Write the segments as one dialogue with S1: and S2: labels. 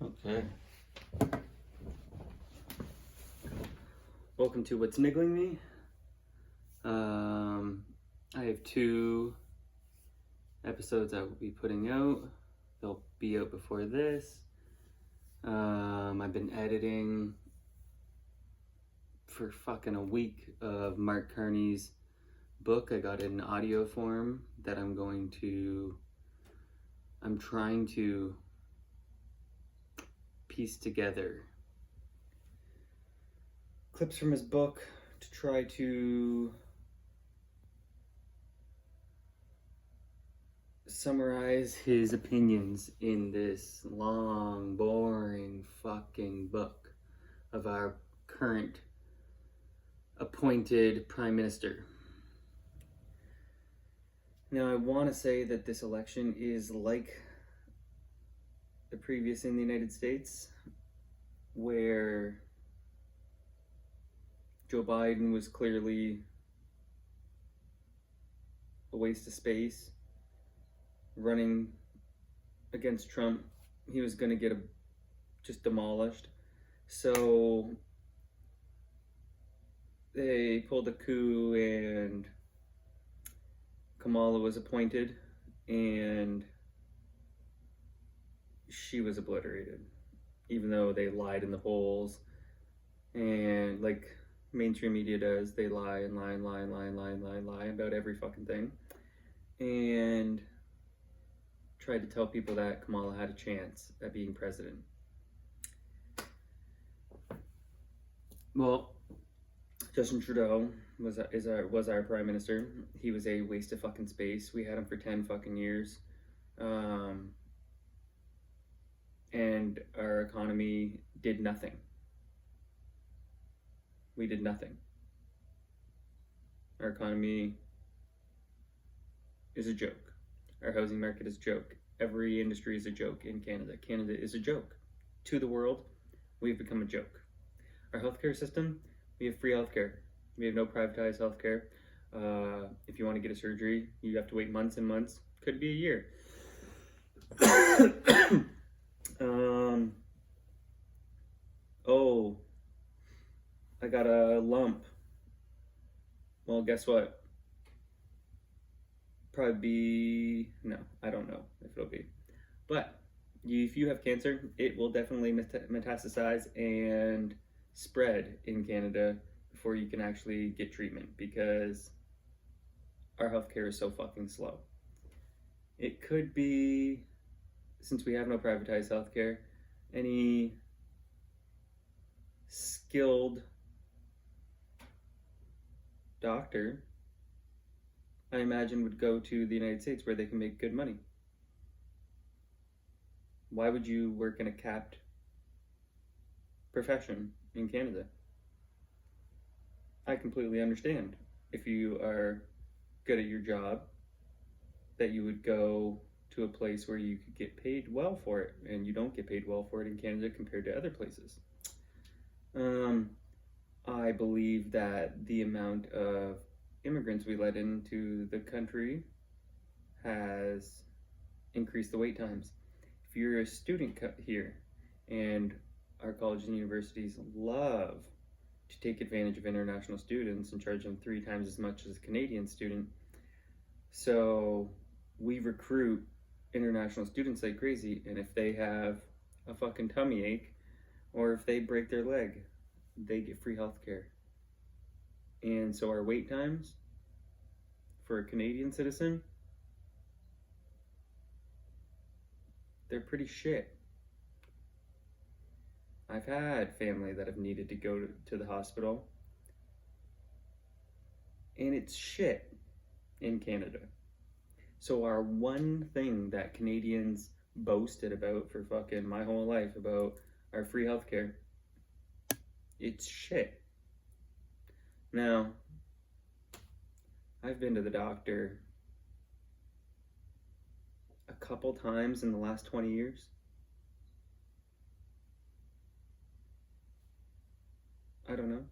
S1: Okay. Welcome to What's Niggling Me. I have 2 episodes I will be putting out. They'll be out before this. I've been editing for fucking a week of Mark Carney's book. I got it in audio form that I'm trying to piece together clips from his book to try to summarize his opinions in this long, boring fucking book of our current appointed prime minister. Now, I want to say that this election is like the previous in the United States, where Joe Biden was clearly a waste of space. Running against Trump, he was going to get just demolished. So they pulled a coup and Kamala was appointed and she was obliterated, even though they lied in the polls. And like mainstream media does, they lie and lie and lie and lie and lie and lie and lie about every fucking thing. And tried to tell people that Kamala had a chance at being president. Well, Justin Trudeau was our prime minister. He was a waste of fucking space. We had him for 10 fucking years. And our economy did nothing. We did nothing. Our economy is a joke. Our housing market is a joke. Every industry is a joke in Canada. Canada is a joke. To the world, we've become a joke. Our healthcare system, we have free healthcare. We have no privatized healthcare. If you want to get a surgery, you have to wait months and months. Could be a year. Oh, I got a lump. Well, guess what? No, I don't know if it'll be. But if you have cancer, it will definitely metastasize and spread in Canada before you can actually get treatment, because our healthcare is so fucking slow. It could be, since we have no privatized healthcare, any skilled doctor, I imagine, would go to the United States where they can make good money. Why would you work in a capped profession in Canada? I completely understand if you are good at your job that you would go to a place where you could get paid well for it, and you don't get paid well for it in Canada compared to other places. I believe that the amount of immigrants we let into the country has increased the wait times. If you're a student here, and our colleges and universities love to take advantage of international students and charge them 3 times as much as a Canadian student, so we recruit international students like crazy, and if they have a fucking tummy ache or if they break their leg, they get free healthcare. And so our wait times for a Canadian citizen, they're pretty shit. I've had family that have needed to go to the hospital, and it's shit in Canada. So our one thing that Canadians boasted about for fucking my whole life about our free healthcare, it's shit. Now, I've been to the doctor a couple times in the last 20 years. I don't know.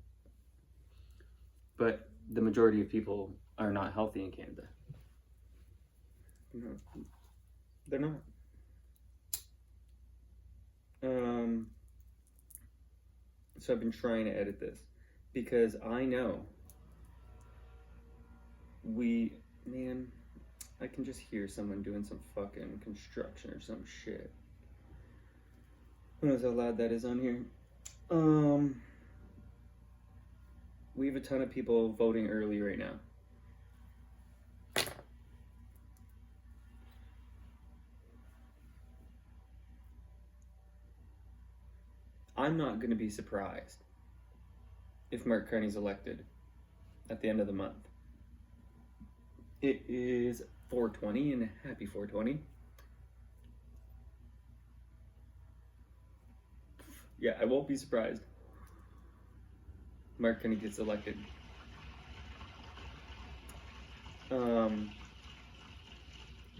S1: But the majority of people are not healthy in Canada. No, they're not. Um, so I've been trying to edit this because I know man, I can just hear someone doing some fucking construction or some shit. Who knows how loud that is on here? We have a ton of people voting early right now. I'm not going to be surprised if Mark Carney's elected at the end of the month. It is 420 and happy 420. Yeah, I won't be surprised. Mark Carney gets elected.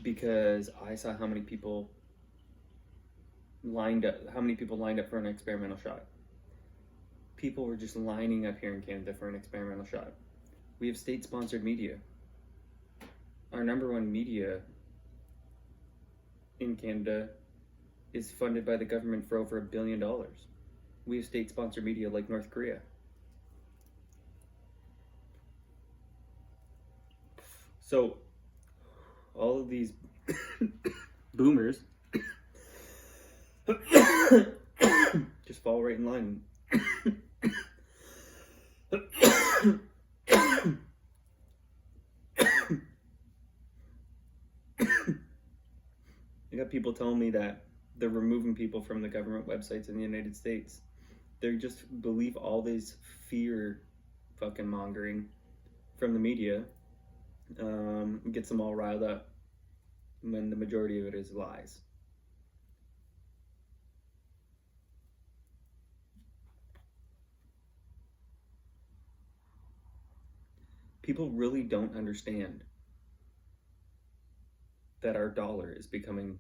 S1: Because I saw how many people lined up for an experimental shot. People were just lining up here in Canada for an experimental shot. We have state-sponsored media. Our number one media in Canada is funded by the government for over $1 billion. We have state-sponsored media like North Korea. So, all of these boomers just fall right in line. I got people telling me that they're removing people from the government websites in the United States. They just believe all this fear fucking mongering from the media. Gets them all riled up when the majority of it is lies. People really don't understand that our dollar is becoming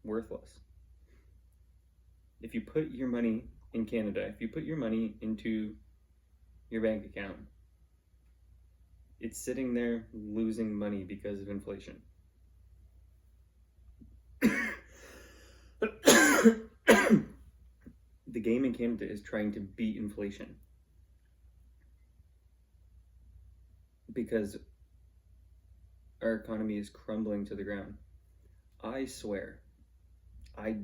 S1: worthless. If you put your money in Canada, if you put your money into your bank account, it's sitting there losing money because of inflation. The game in Canada is trying to beat inflation because our economy is crumbling to the ground. I swear, I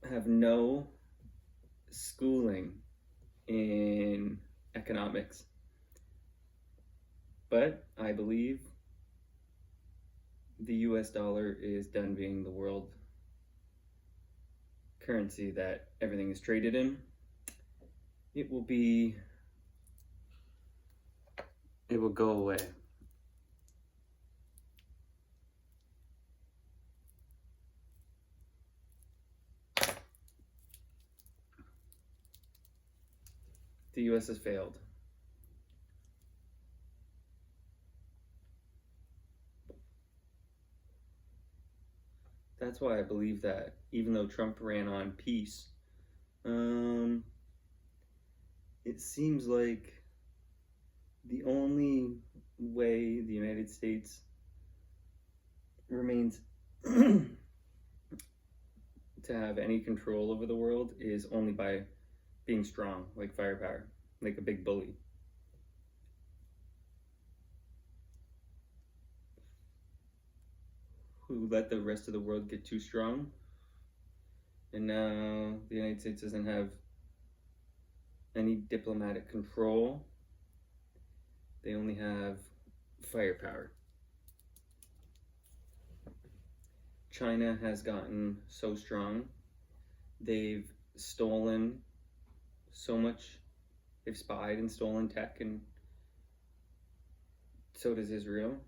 S1: have no schooling in economics, but I believe the US dollar is done being the world currency that everything is traded in. It will go away. The US has failed. That's why I believe that even though Trump ran on peace, it seems like the only way the United States remains to have any control over the world is only by being strong, like firepower, like a big bully. Who let the rest of the world get too strong, and now the United States doesn't have any diplomatic control. They only have firepower. China has gotten so strong. They've stolen so much. They've spied and stolen tech, and so does Israel.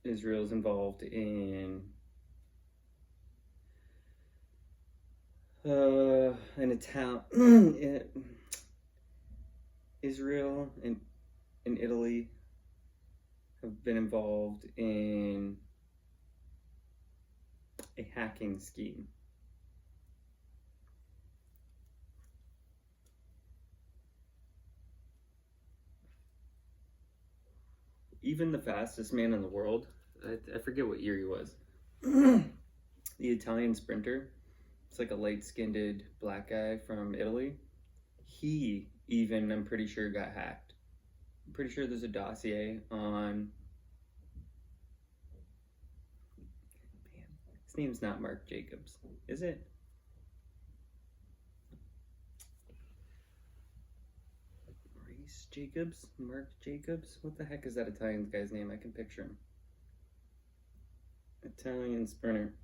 S1: Israel's involved in an attack. Israel and Italy have been involved in a hacking scheme. even the fastest man in the world, I forget what year he was. The Italian sprinter, it's like a light-skinned black guy from Italy. He even, I'm pretty sure, got hacked. I'm pretty sure there's a dossier on. Man, his name's not Mark Jacobs, is it? Maurice Jacobs? Mark Jacobs? What the heck is that Italian guy's name? I can picture him. Italian sprinter.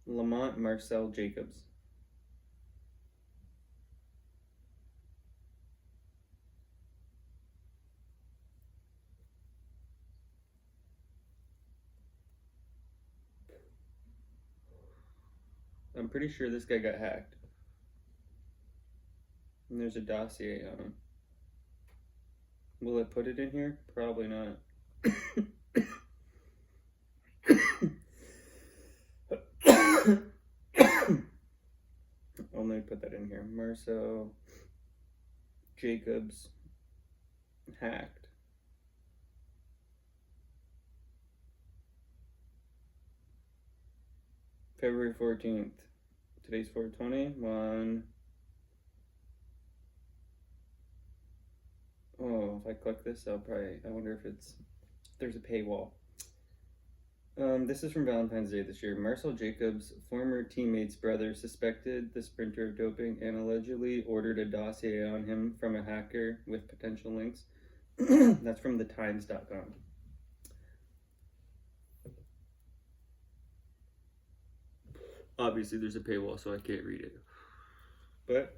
S1: Lamont Marcel Jacobs. I'm pretty sure this guy got hacked. And there's a dossier on him. Will it put it in here? Probably not. Only put that in here. Marcel Jacobs hacked. February 14th. Today's 4/20. Oh, if I click this, I wonder if there's a paywall. This is from Valentine's Day this year. Marcel Jacobs' former teammate's brother suspected the sprinter of doping and allegedly ordered a dossier on him from a hacker with potential links. That's from thetimes.com. Obviously, there's a paywall, so I can't read it. But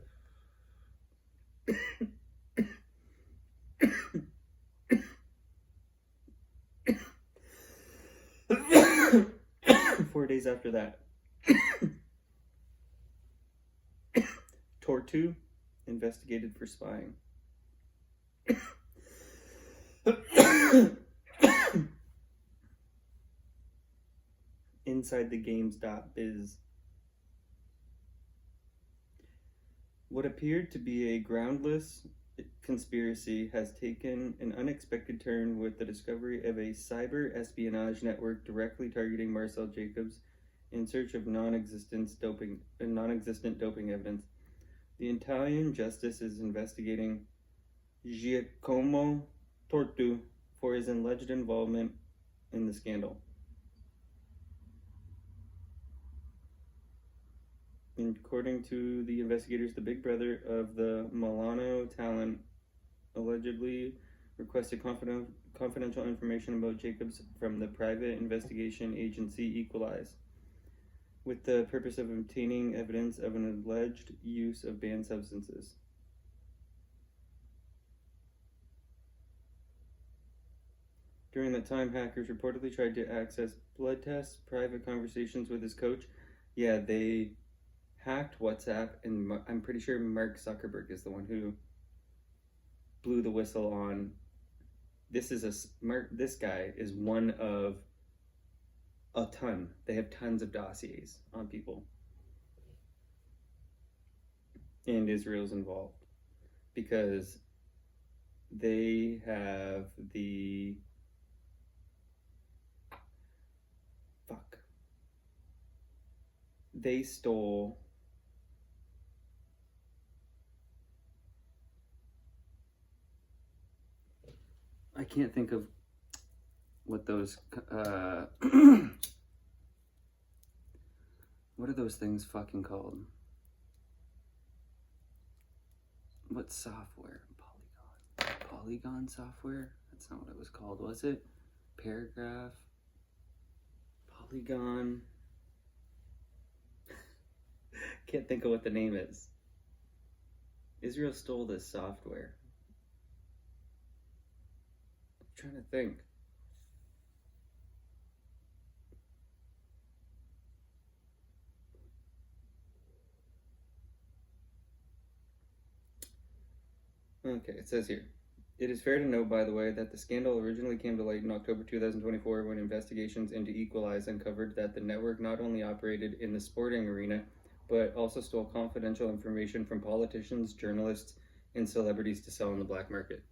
S1: 4 days after that, Tortu investigated for spying. InsideTheGames.biz. What appeared to be a groundless conspiracy has taken an unexpected turn with the discovery of a cyber espionage network directly targeting Marcel Jacobs in search of non-existent doping evidence. The Italian justice is investigating Giacomo Tortu for his alleged involvement in the scandal. According to the investigators, the big brother of the Milano talent allegedly requested confidential information about Jacobs from the private investigation agency Equalize, with the purpose of obtaining evidence of an alleged use of banned substances. During that time, hackers reportedly tried to access blood tests, private conversations with his coach. Yeah, they hacked WhatsApp, and I'm pretty sure Mark Zuckerberg is the one who blew the whistle on this. This guy is one of a ton. They have tons of dossiers on people, and Israel's involved because they have they stole I can't think of what those what are those things fucking called? What software? Polygon software? That's not what it was called, was it? Paragraph? Polygon? Can't think of what the name is. Israel stole this software. I'm trying to think. Okay, it says here. It is fair to note, by the way, that the scandal originally came to light in October 2024 when investigations into Equalize uncovered that the network not only operated in the sporting arena, but also stole confidential information from politicians, journalists, and celebrities to sell on the black market.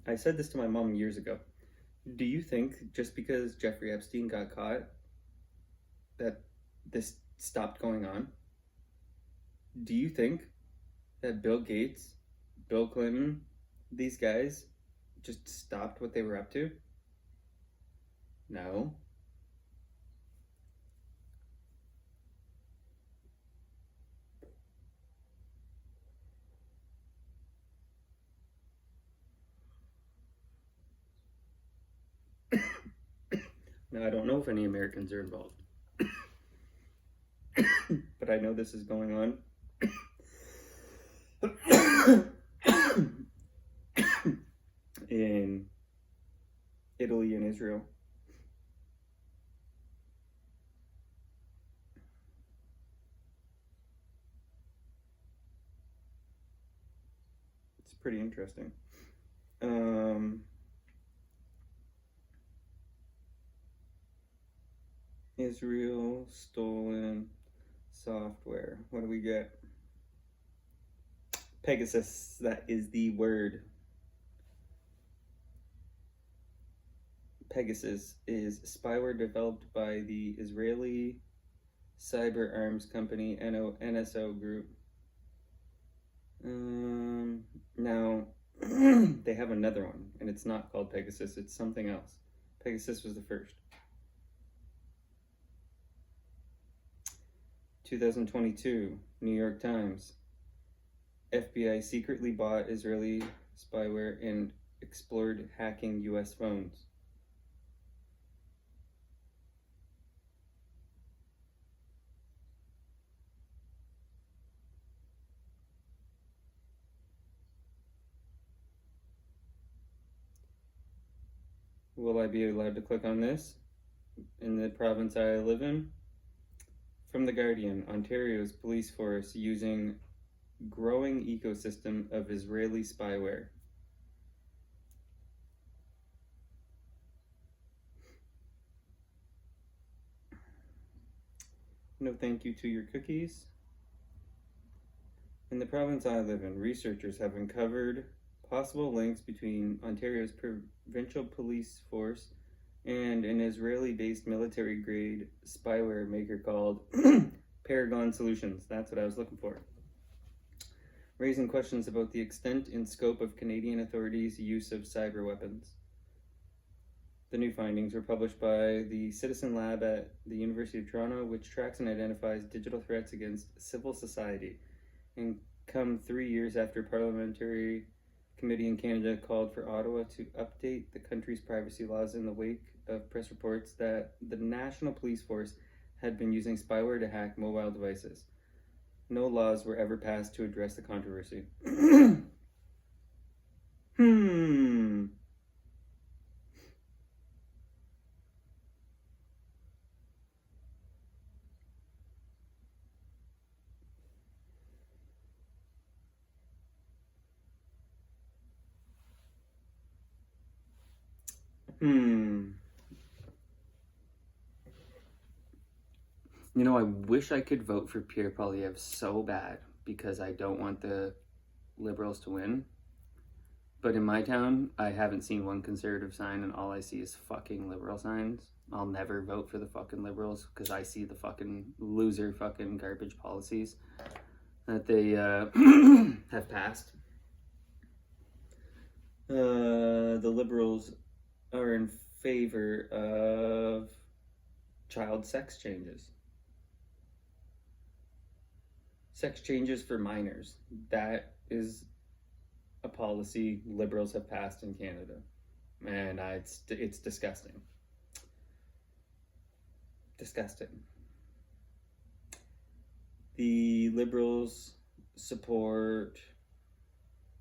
S1: I said this to my mom years ago. Do you think just because Jeffrey Epstein got caught that this stopped going on? Do you think that Bill Gates, Bill Clinton, these guys just stopped what they were up to? No. Now, I don't know if any Americans are involved, but I know this is going on. In Italy and Israel. It's pretty interesting. Israel stolen software. What do we get? Pegasus, that is the word. Pegasus is spyware developed by the Israeli cyber arms company NSO Group. Now, they have another one, and it's not called Pegasus, it's something else. Pegasus was the first. 2022, New York Times. FBI secretly bought Israeli spyware and explored hacking US phones. Will I be allowed to click on this in the province I live in? From The Guardian, Ontario's police force using growing ecosystem of Israeli spyware. No thank you to your cookies. In the province I live in, researchers have uncovered possible links between Ontario's provincial police force and an Israeli-based military-grade spyware maker called Paragon Solutions. That's what I was looking for. Raising questions about the extent and scope of Canadian authorities' use of cyber weapons. The new findings were published by the Citizen Lab at the University of Toronto, which tracks and identifies digital threats against civil society, and come 3 years after a parliamentary committee in Canada called for Ottawa to update the country's privacy laws in the wake of press reports that the National Police Force had been using spyware to hack mobile devices. No laws were ever passed to address the controversy. You know, I wish I could vote for Pierre Poilievre so bad because I don't want the Liberals to win. But in my town, I haven't seen one Conservative sign, and all I see is fucking Liberal signs. I'll never vote for the fucking Liberals because I see the fucking loser fucking garbage policies that they have passed. The Liberals are in favor of child sex changes. Sex changes for minors. That is a policy Liberals have passed in Canada. And it's disgusting. Disgusting. The Liberals support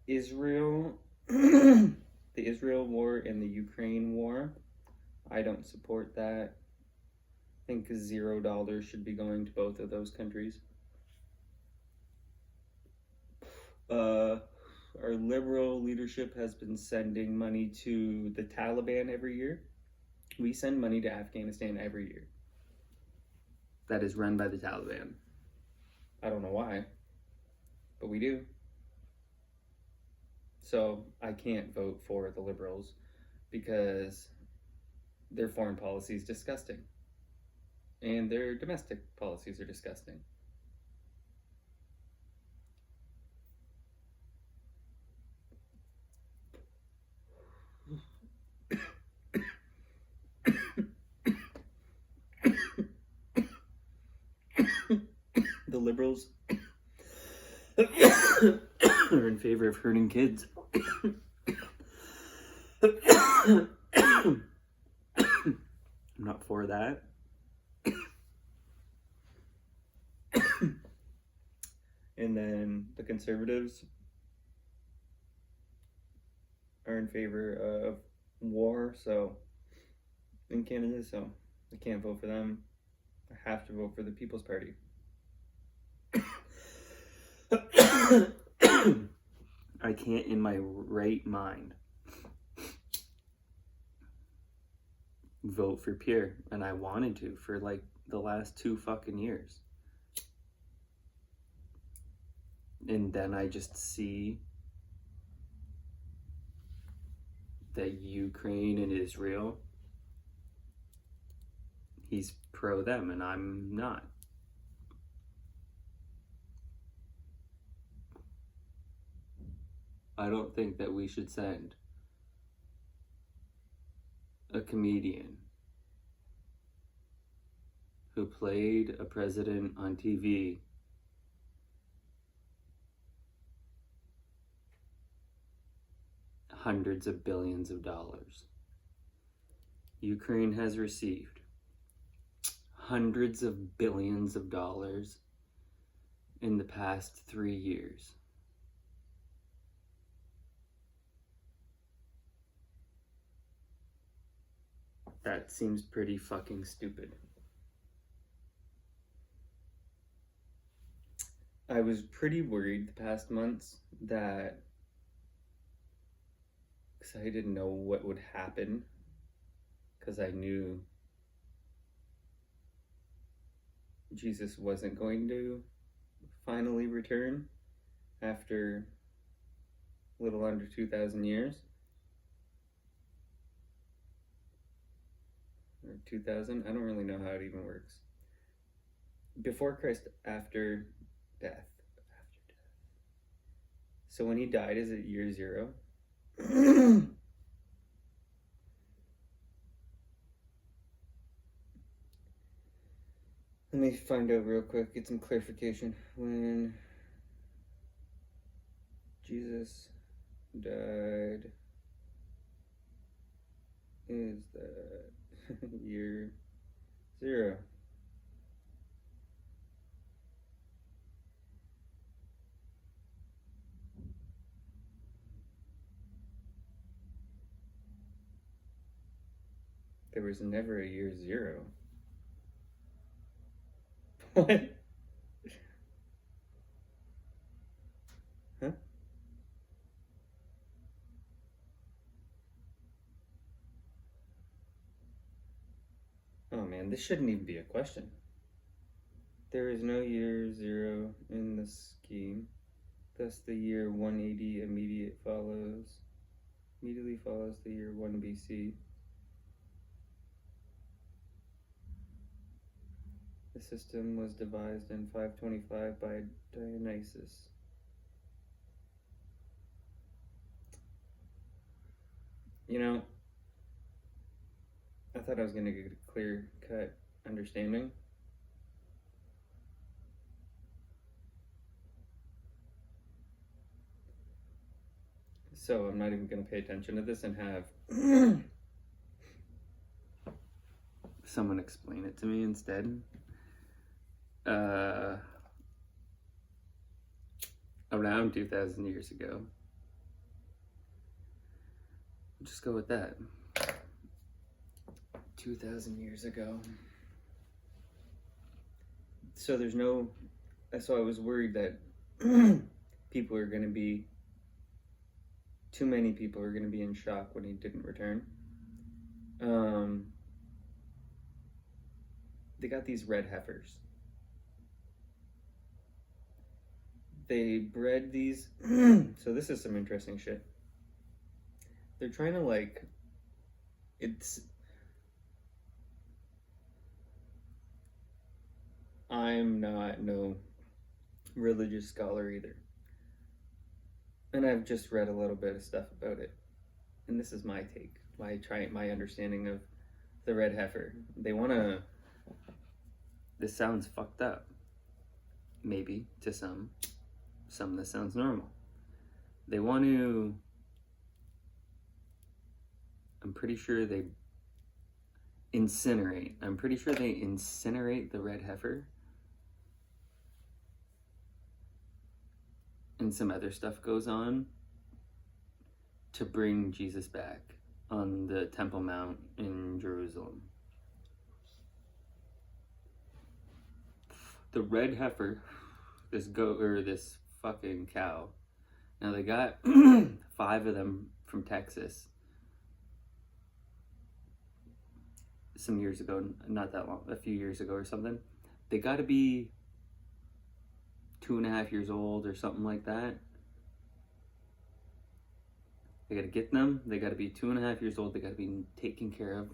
S1: Israel, the Israel war and the Ukraine war. I don't support that. I think $0 should be going to both of those countries. Our liberal leadership has been sending money to the Taliban every year. We send money to Afghanistan every year. That is run by the Taliban. I don't know why, but we do. So I can't vote for the Liberals because their foreign policy is disgusting and their domestic policies are disgusting. The Liberals are in favor of hurting kids. I'm not for that. And then the Conservatives are in favor of war, so in Canada, so I can't vote for them. I have to vote for the People's Party. I can't in my right mind vote for Pierre, and I wanted to for like the last 2 fucking years. And then I just see that Ukraine and Israel, he's pro them and I'm not. I don't think that we should send a comedian who played a president on TV hundreds of billions of dollars. Ukraine has received hundreds of billions of dollars in the past 3 years. That seems pretty fucking stupid. I was pretty worried the past months that, because I didn't know what would happen, because I knew Jesus wasn't going to finally return after a little under 2,000 years. Or 2,000, I don't really know how it even works. Before Christ, after death. So when he died, is it year 0? Let me find out real quick, get some clarification. When Jesus died, is that year 0? There was never a year 0. What? Huh? Oh man, this shouldn't even be a question. There is no year 0 in the scheme. Thus the year 180 immediately follows the year 1 BC. The system was devised in 525 by Dionysius. You know, I thought I was going to get a clear-cut understanding. So I'm not even going to pay attention to this and have someone explain it to me instead. Around 2,000 years ago. We'll just go with that. 2,000 years ago. So there's no, so I was worried that people are going to be, too many people are going to be in shock when he didn't return. They got these red heifers. they bred these. So this is some interesting shit. They're trying to like, it's. I'm not no religious scholar either, and I've just read a little bit of stuff about it, and this is my take, my understanding of the red heifer. They want to. This sounds fucked up, maybe to some. Some this sounds normal. They want to. I'm pretty sure they incinerate. I'm pretty sure they incinerate the red heifer. And some other stuff goes on to bring Jesus back on the Temple Mount in Jerusalem. The red heifer, this goat or this fucking cow. Now they got 5 of them from Texas some years ago, not that long, a few years ago or something. They got to be 2.5 years old or something like that. They got to get them. They got to be 2.5 years old. They got to be taken care of.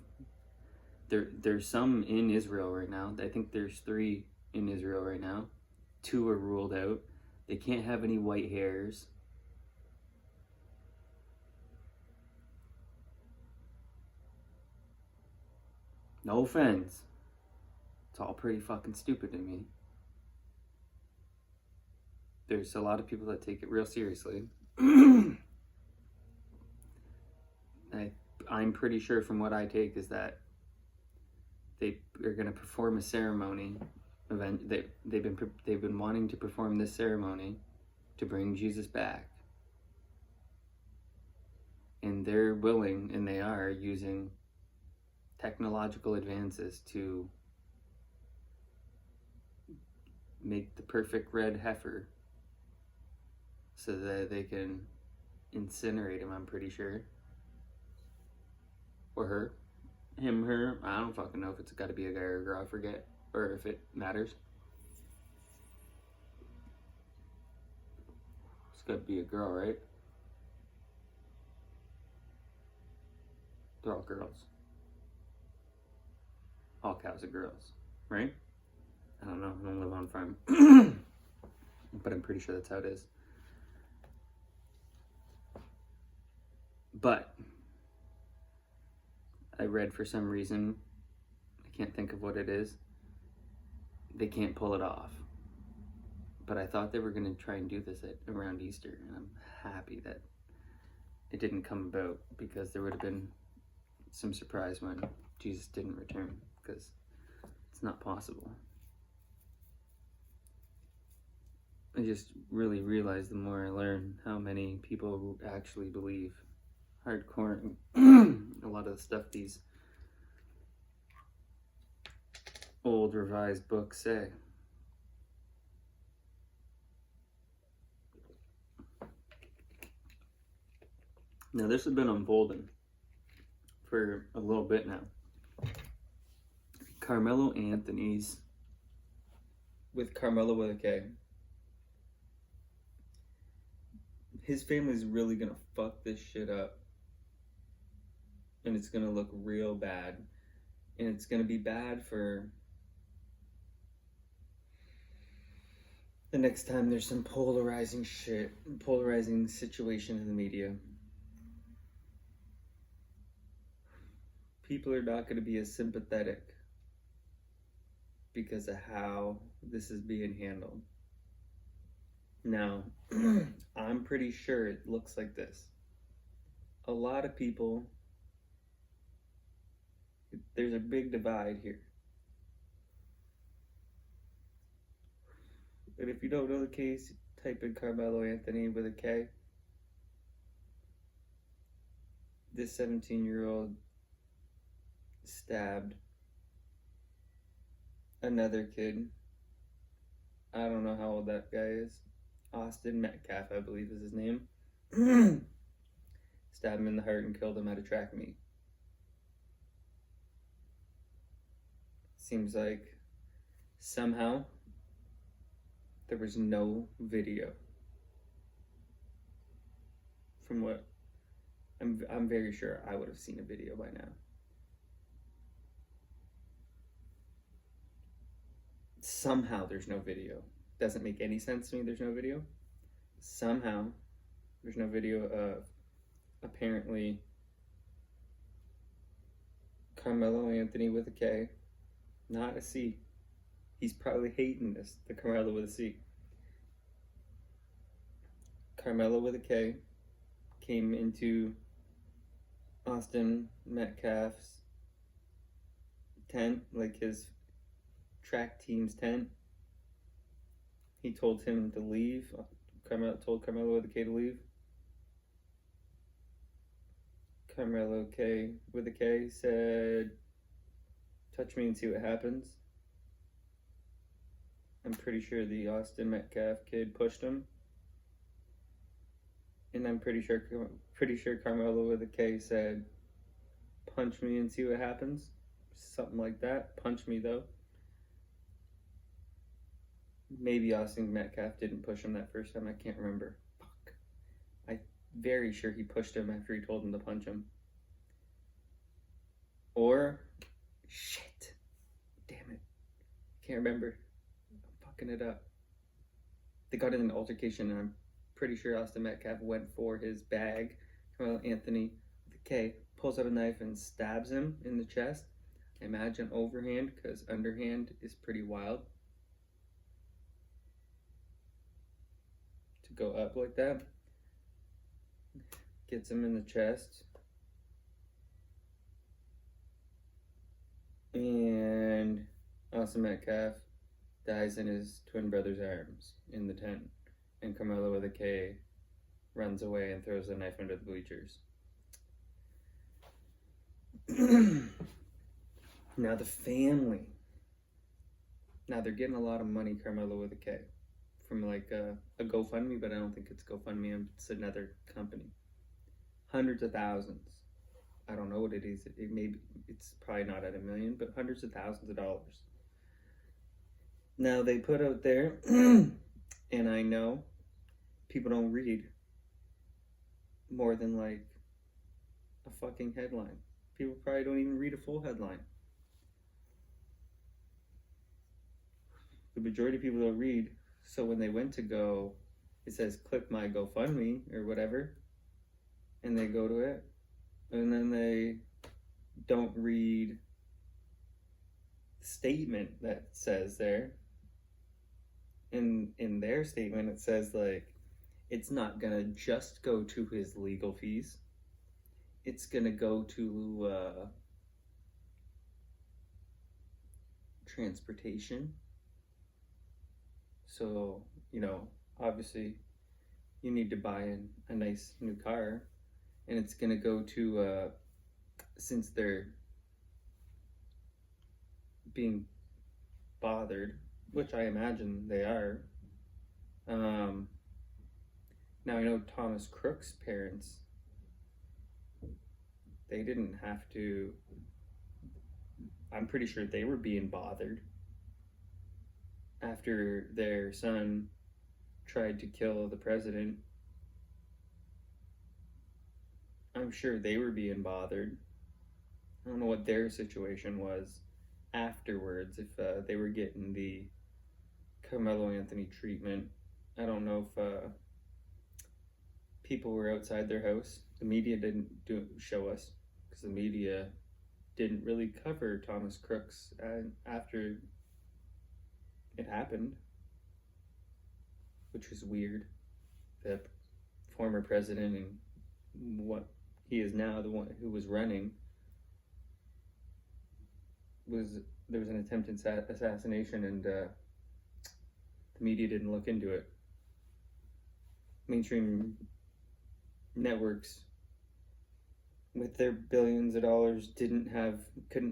S1: There's some in Israel right now. I think there's 3 in Israel right now. 2 are ruled out. They can't have any white hairs. No offense. It's all pretty fucking stupid to me. There's a lot of people that take it real seriously. I'm pretty sure from what I take is that they are going to perform a ceremony event. They've been wanting to perform this ceremony to bring Jesus back, and they're willing, and they are using technological advances to make the perfect red heifer so that they can incinerate him, I'm pretty sure. Or her. Him, her. I don't fucking know if it's got to be a guy or a girl, I forget. Or if it matters. It's got to be a girl, right? They're all girls. All cows are girls, right? I don't know. I don't live on a farm. But I'm pretty sure that's how it is. But I read for some reason, I can't think of what it is, they can't pull it off. But I thought they were going to try and do this around Easter, and I'm happy that it didn't come about, because there would have been some surprise when Jesus didn't return, because it's not possible. I just really realized the more I learn how many people actually believe hardcore a lot of the stuff these old revised books say. Now this has been unfolding for a little bit now. Karmelo Anthony's, with Karmelo with a K, his family's really gonna fuck this shit up. And it's gonna look real bad. And it's gonna be bad for the next time there's some polarizing situation in the media. People are not gonna be as sympathetic because of how this is being handled. Now, I'm pretty sure it looks like this. A lot of people, there's a big divide here. And if you don't know the case, type in Karmelo Anthony with a K. This 17-year-old stabbed another kid. I don't know how old that guy is. Austin Metcalf, I believe is his name. Stabbed him in the heart and killed him at a track meet. Seems like somehow there was no video From what I'm very sure I would have seen a video by now. Somehow there's no video. Doesn't make any sense to me there's no video. Somehow there's no video of apparently Karmelo Anthony with a K, not a C. He's probably hating this, the Karmelo with a C. Karmelo with a K came into Austin Metcalf's tent, like his track team's tent. He told him to leave. Told Karmelo with a K to leave. Karmelo K with a K said, "Touch me and see what happens." I'm pretty sure the Austin Metcalf kid pushed him. And I'm pretty sure Karmelo with a K said, "Punch me and see what happens." Something like that. Punch me though. Maybe Austin Metcalf didn't push him that first time. I can't remember. Fuck. I'm very sure he pushed him after he told him to punch him. Or, shit. Damn it. Can't remember. I'm fucking it up. They got in an altercation and I'm pretty sure Austin Metcalf went for his bag. Karmelo Anthony with a K pulls out a knife and stabs him in the chest. I imagine overhand because underhand is pretty wild. To go up like that. Gets him in the chest. And Austin Metcalf dies in his twin brother's arms in the tent. And Karmelo with a K runs away and throws a knife under the bleachers. Now the family. Now they're getting a lot of money, Karmelo with a K, from like a GoFundMe, but I don't think it's GoFundMe. It's another company. Hundreds of thousands. I don't know what it is. It's probably not at $1 million, but hundreds of thousands of dollars. Now they put out there, and I know people don't read more than like a fucking headline. People probably don't even read a full headline. The majority of people don't read. So when they went to go, it says click my GoFundMe or whatever, and they go to it, and then they don't read the statement that says there. In their statement, it says like, it's not gonna just go to his legal fees. It's gonna go to transportation. So, obviously you need to buy a nice new car, and it's gonna go to, since they're being bothered, which I imagine they are. Now I know Thomas Crook's parents, they didn't have to, I'm pretty sure they were being bothered after their son tried to kill the president. I'm sure they were being bothered. I don't know what their situation was afterwards, if they were getting the Karmelo Anthony treatment. I don't know if people were outside their house. The media didn't show us, because the media didn't really cover Thomas Crook's after it happened, which was weird. The former president and what he is now, the one who was running, there was an attempted assassination, and the media didn't look into it. Mainstream networks with their billions of dollars couldn't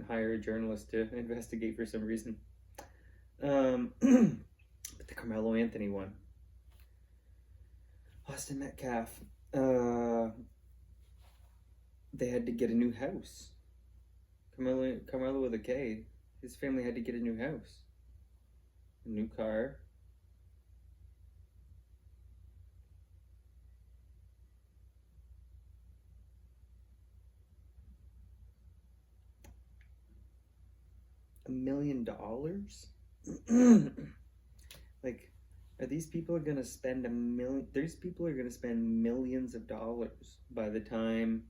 S1: hire a journalist to investigate for some reason. But the Karmelo Anthony one, Austin Metcalf, they had to get a new house. Karmelo with a K, his family had to get a new house, a new car. $1 million? Like, are these people gonna spend a million? These people are gonna spend millions of dollars by the time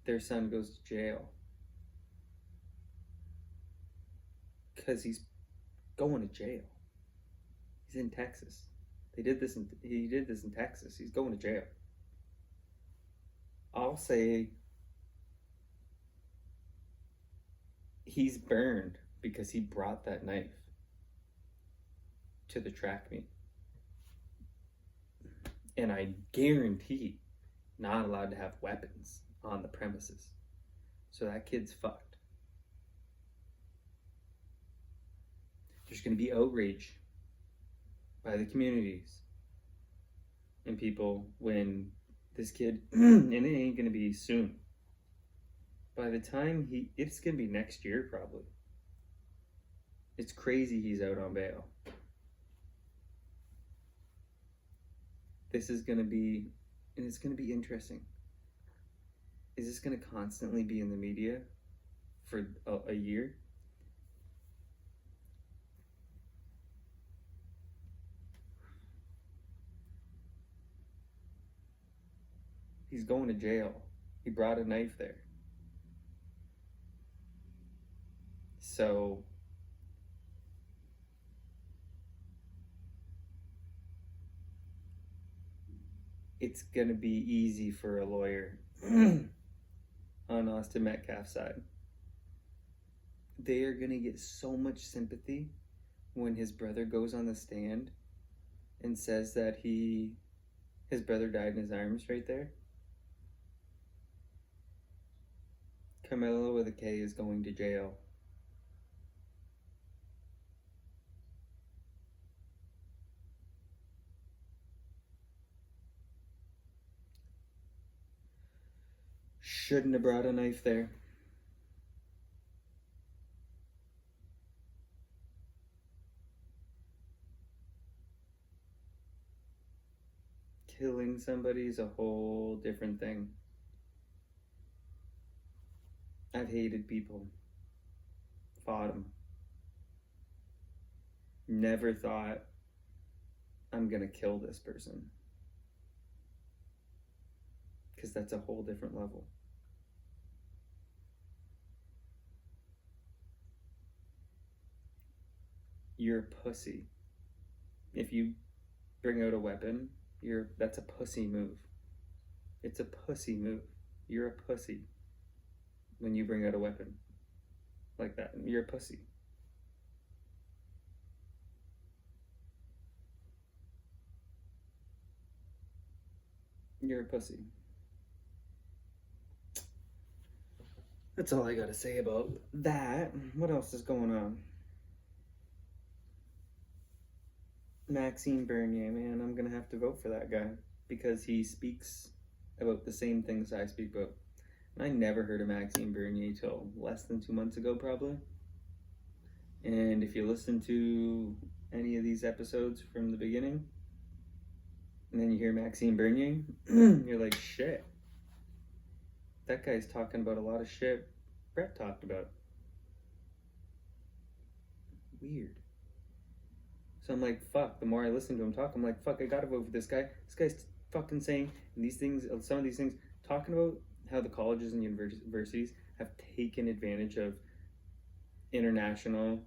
S1: their son goes to jail because he's going to jail. He's in Texas. He did this in Texas. He's going to jail. I'll say he's burned because he brought that knife to the track meet. And I guarantee not allowed to have weapons on the premises. So that kid's fucked. There's going to be outrage by the communities and people when this kid, and it ain't going to be soon. By the time it's going to be next year probably. It's crazy he's out on bail. This is going to be, and it's going to be interesting. Is this going to constantly be in the media for a year? He's going to jail. He brought a knife there. So it's going to be easy for a lawyer on Austin Metcalf's side. They are going to get so much sympathy when his brother goes on the stand and says that his brother died in his arms right there. Karmelo with a K is going to jail. Shouldn't have brought a knife there. Killing somebody is a whole different thing. I've hated people. Fought them. Never thought I'm gonna kill this person. Because that's a whole different level. You're a pussy. If you bring out a weapon, that's a pussy move. It's a pussy move. You're a pussy when you bring out a weapon like that. You're a pussy. You're a pussy. That's all I gotta say about that. What else is going on? Maxime Bernier, man, I'm gonna have to vote for that guy because he speaks about the same things I speak about. And I never heard of Maxime Bernier till less than 2 months ago, probably. And if you listen to any of these episodes from the beginning, and then you hear Maxime Bernier, you're like, shit. That guy's talking about a lot of shit Brett talked about. Weird. So I'm like, fuck, the more I listen to him talk, I'm like, fuck, I gotta vote for this guy. This guy's fucking saying these things, some of these things, talking about how the colleges and universities have taken advantage of international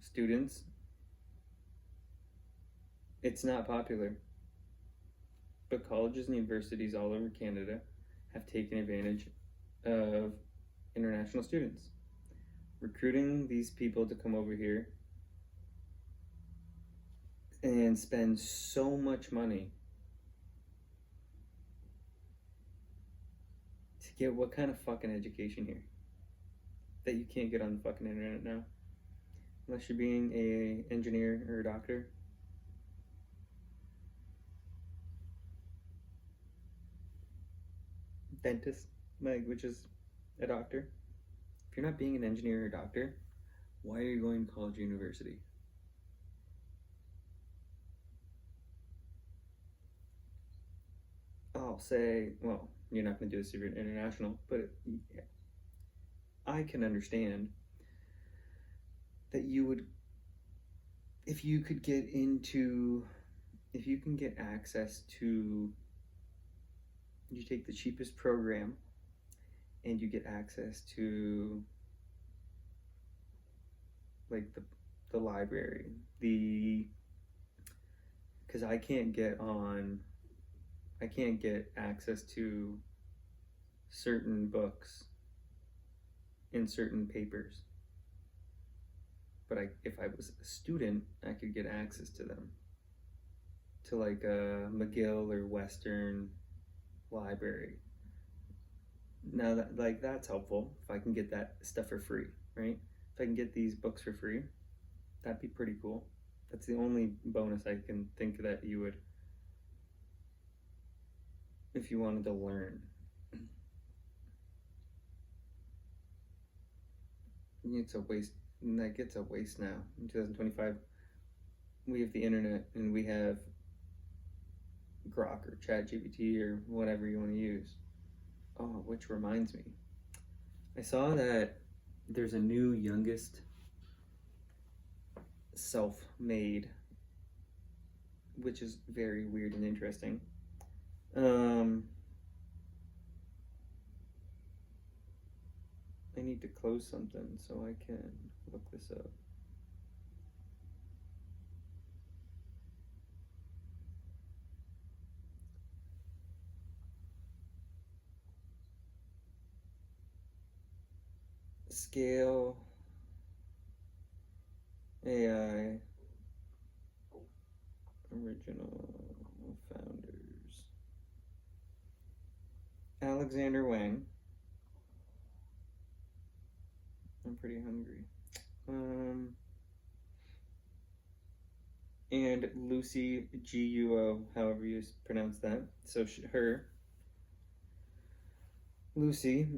S1: students. It's not popular. But colleges and universities all over Canada have taken advantage of international students. Recruiting these people to come over here and spend so much money to get what kind of fucking education here that you can't get on the fucking internet now, unless you're being a engineer or a doctor. Dentist, which is a doctor. If you're not being an engineer or a doctor, why are you going to college or university? I'll say, well, you're not going to do this if you're international, but I can understand that you would, if you could get into, if you can get access to, you take the cheapest program and you get access to like the library, because I can't get access to certain books in certain papers, but if I was a student, I could get access to them, to like a McGill or Western library. Now that's helpful if I can get that stuff for free, right? If I can get these books for free, that'd be pretty cool. That's the only bonus I can think that you would, if you wanted to learn. It's a waste. That gets a waste now. In 2025, we have the internet and we have Grok or ChatGPT or whatever you want to use. Oh, which reminds me, I saw that there's a new youngest self-made, which is very weird and interesting. I need to close something so I can look this up. Scale AI original founders. Alexander Wang. I'm pretty hungry. And Lucy Guo, however you pronounce that. So her, Lucy,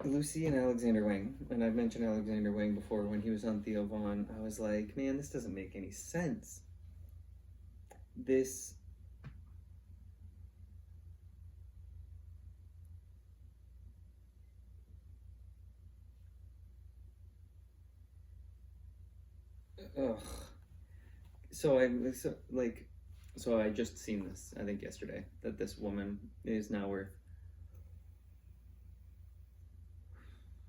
S1: Lucy and Alexander Wang, and I've mentioned Alexander Wang before when he was on Theo Vaughn. I was like, man, this doesn't make any sense. This ugh. So I just seen this, I think yesterday, that this woman is now worth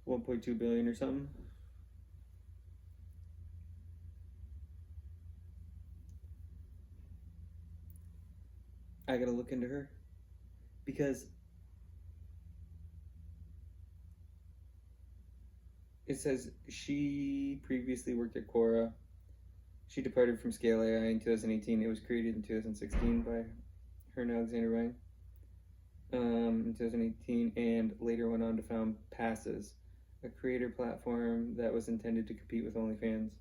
S1: 1.2 billion or something. I gotta look into her because it says she previously worked at Quora. She departed from Scale AI in 2018. It was created in 2016 by her and Alexander Wang in 2018, and later went on to found Passes, a creator platform that was intended to compete with OnlyFans.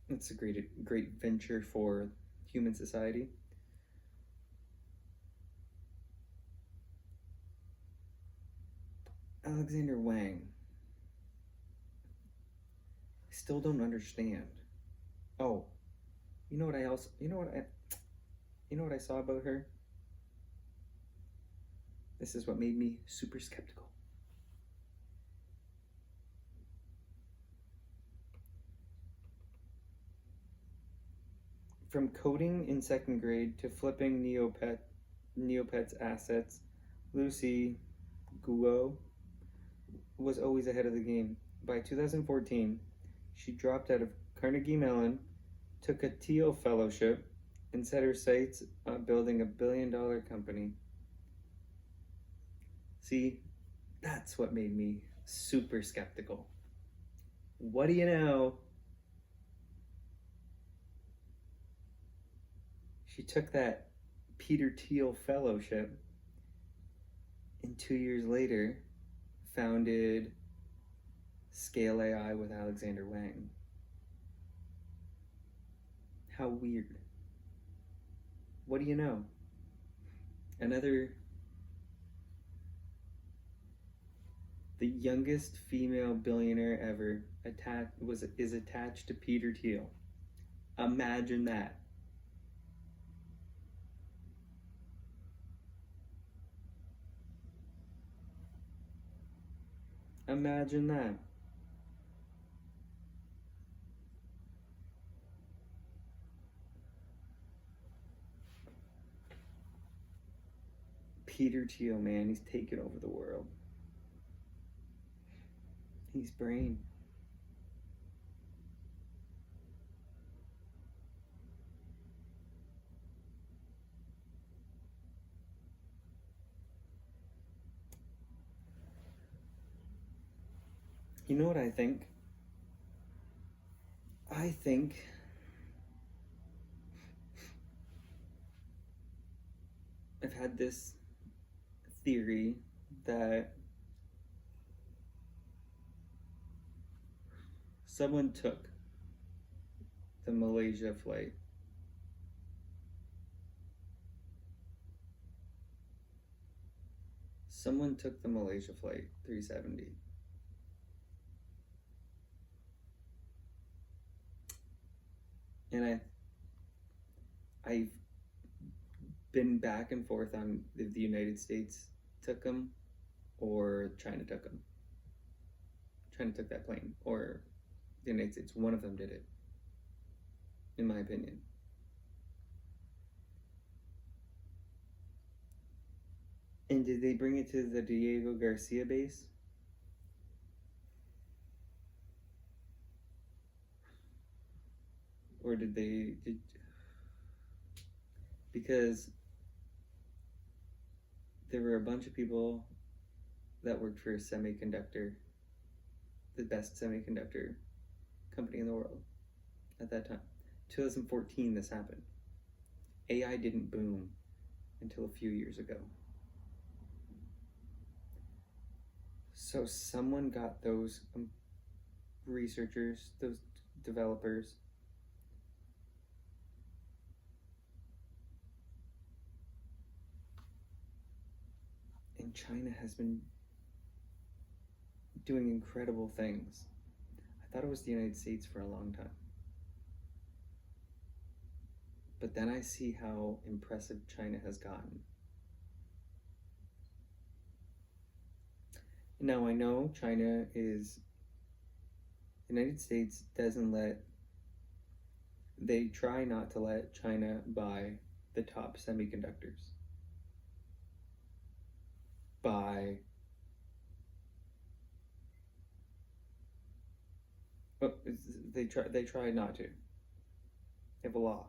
S1: It's a great venture for human society. Alexander Wang. I still don't understand. Oh, you know what I saw about her? This is what made me super skeptical. From coding in second grade to flipping Neopet's assets, Lucy Guo was always ahead of the game. By 2014, she dropped out of Carnegie Mellon, took a Thiel Fellowship, and set her sights on building a billion-dollar company. See, that's what made me super skeptical. What do you know? She took that Peter Thiel Fellowship, and 2 years later founded Scale AI with Alexander Wang. How weird. What do you know? The youngest female billionaire ever is attached to Peter Thiel. Imagine that. Imagine that. Peter Thiel, man, he's taken over the world. He's brain. You know what I think? I think I've had this theory that someone took the Malaysia flight. Someone took the Malaysia flight 370. And I've been back and forth on if the United States took them or China took them. China took that plane, or the United States. One of them did it, in my opinion. And did they bring it to the Diego Garcia base? Or did they? Because there were a bunch of people that worked for a semiconductor, the best semiconductor company in the world at that time. 2014, this happened. AI didn't boom until a few years ago. So someone got those researchers, those developers, and China has been doing incredible things. I thought it was the United States for a long time. But then I see how impressive China has gotten. Now I know China is, the United States doesn't let, they try not to let China buy the top semiconductors. They try not to. They have a law.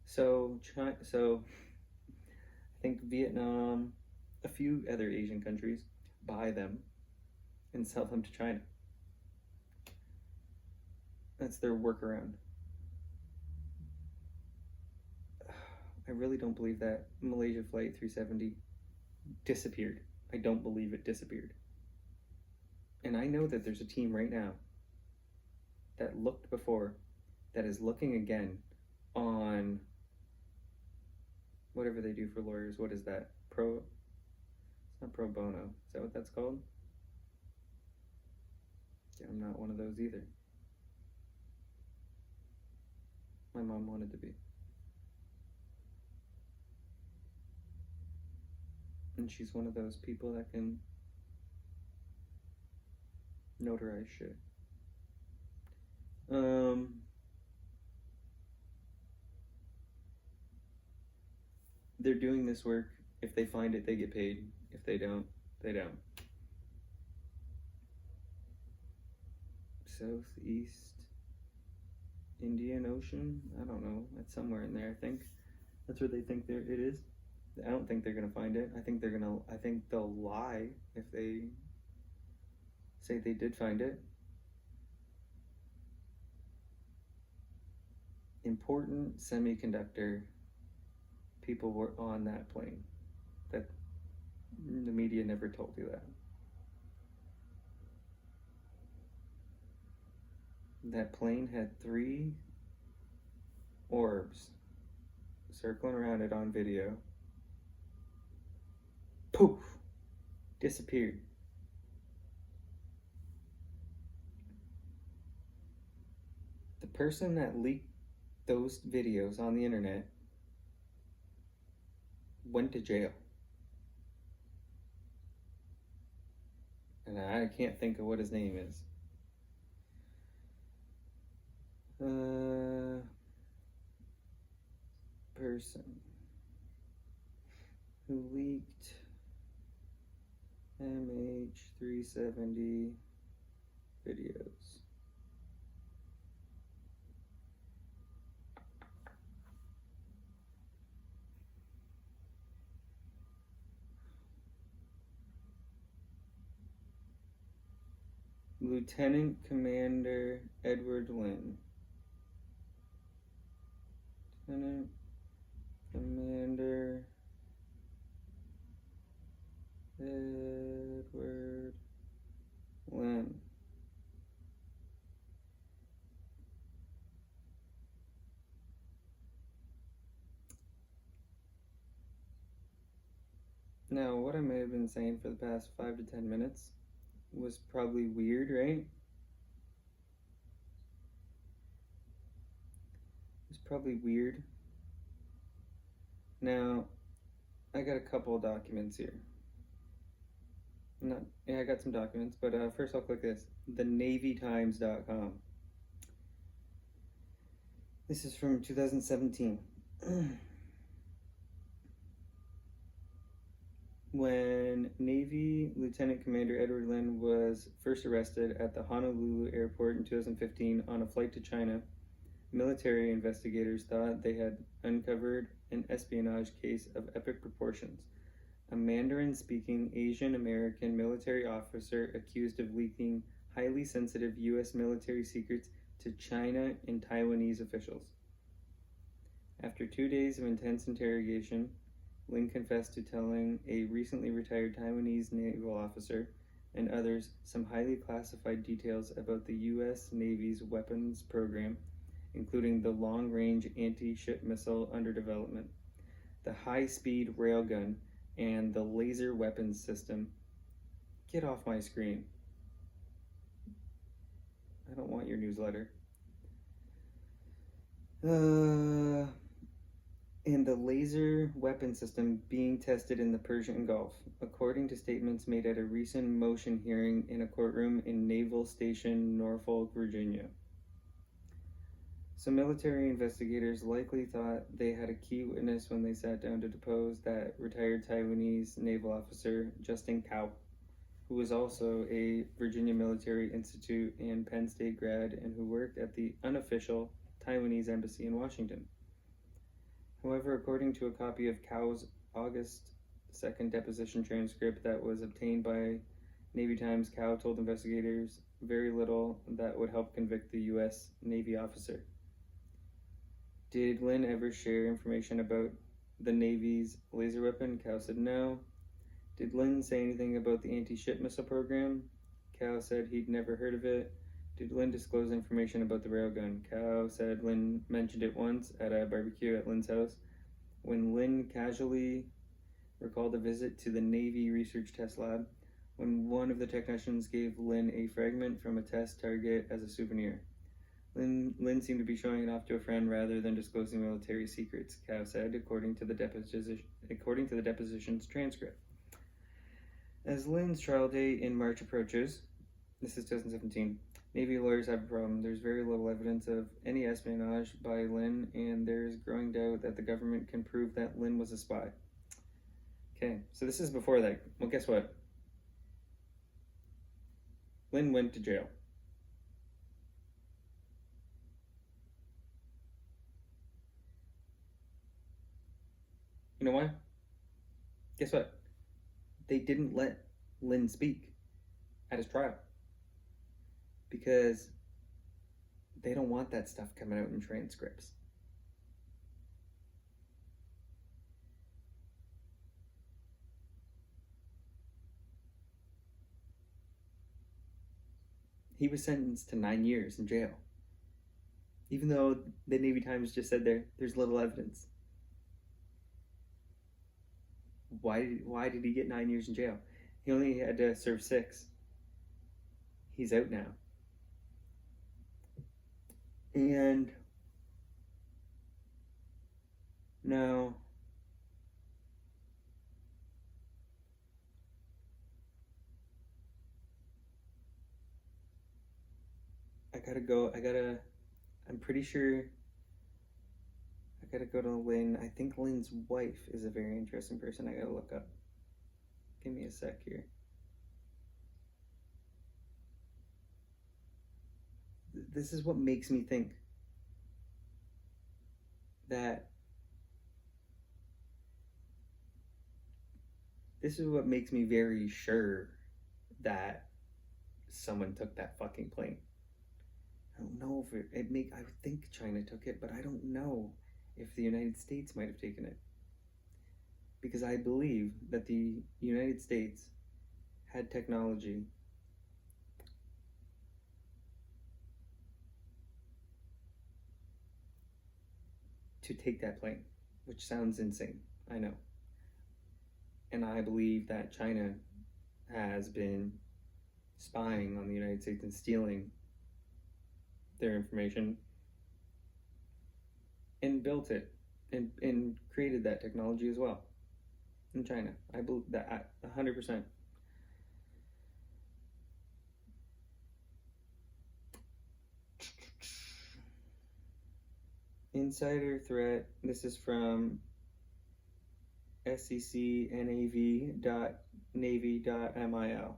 S1: So I think Vietnam, a few other Asian countries buy them and sell them to China. That's their workaround. I really don't believe that Malaysia Flight 370 disappeared. I don't believe it disappeared. And I know that there's a team right now that looked before, that is looking again on whatever they do for lawyers. What is that? It's not pro bono. Is that what that's called? Yeah, I'm not one of those either. My mom wanted to be. And she's one of those people that can notarize shit. They're doing this work. If they find it, they get paid. If they don't, they don't. Southeast Indian Ocean? I don't know. It's somewhere in there, I think. That's where they think it is. I don't think they're gonna find it. I think they'll lie if they say they did find it. Important semiconductor people were on that plane. That the media never told you that. That plane had 3 orbs circling around it on video. Poof! Disappeared. The person that leaked those videos on the internet went to jail. and I can't think of what his name is. Person who leaked MH370 videos. Lieutenant Commander Edward Lynn. Lieutenant Commander Edward Lynn. Now, what I may have been saying for the past 5 to 10 minutes was probably weird, right? It's probably weird. Now, I got a couple of documents here. I got some documents, but first I'll click this, thenavytimes.com. This is from 2017. When Navy Lieutenant Commander Edward Lynn was first arrested at the Honolulu airport in 2015 on a flight to China, military investigators thought they had uncovered an espionage case of epic proportions. A Mandarin-speaking Asian American military officer accused of leaking highly sensitive U.S. military secrets to China and Taiwanese officials. After 2 days of intense interrogation, Lynn confessed to telling a recently retired Taiwanese naval officer and others some highly classified details about the U.S. Navy's weapons program, including the long-range anti-ship missile under development, the high-speed railgun, and the laser weapons system. Get off my screen. I don't want your newsletter. And the laser weapon system being tested in the Persian Gulf, according to statements made at a recent motion hearing in a courtroom in Naval Station, Norfolk, Virginia. So military investigators likely thought they had a key witness when they sat down to depose that retired Taiwanese naval officer, Justin Cao, who was also a Virginia Military Institute and Penn State grad and who worked at the unofficial Taiwanese embassy in Washington. However, according to a copy of Cao's August 2nd deposition transcript that was obtained by Navy Times, Cao told investigators very little that would help convict the U.S. Navy officer. Did Lynn ever share information about the Navy's laser weapon? Cao said no. Did Lynn say anything about the anti-ship missile program? Cao said he'd never heard of it. Did Lynn disclose information about the railgun? Cao said Lynn mentioned it once at a barbecue at Lynn's house. When Lynn casually recalled a visit to the Navy Research Test Lab, when one of the technicians gave Lynn a fragment from a test target as a souvenir. Lynn seemed to be showing it off to a friend rather than disclosing military secrets, Cao said, according to the deposition's transcript. As Lynn's trial date in March approaches, this is 2017, Navy lawyers have a problem. There's very little evidence of any espionage by Lynn, and there's growing doubt that the government can prove that Lynn was a spy. Okay, so this is before that. Well, guess what? Lynn went to jail. You know why? Guess what? They didn't let Lynn speak at his trial because they don't want that stuff coming out in transcripts. He was sentenced to 9 years in jail, even though the Navy Times just said there's little evidence. Why did he get 9 years in jail? He only had to serve 6. He's out now. And now gotta go. I'm pretty sure I gotta go to Lynn. I think Lynn's wife is a very interesting person I gotta look up. Give me a sec here. This is what makes me think that this is what makes me very sure that someone took that fucking plane. I don't know if I would think China took it, but I don't know if the United States might have taken it. Because I believe that the United States had technology to take that plane, which sounds insane, I know. And I believe that China has been spying on the United States and stealing their information and built it and created that technology as well in China. I believe that 100%. Insider threat. This is from seccnav.navy.mil.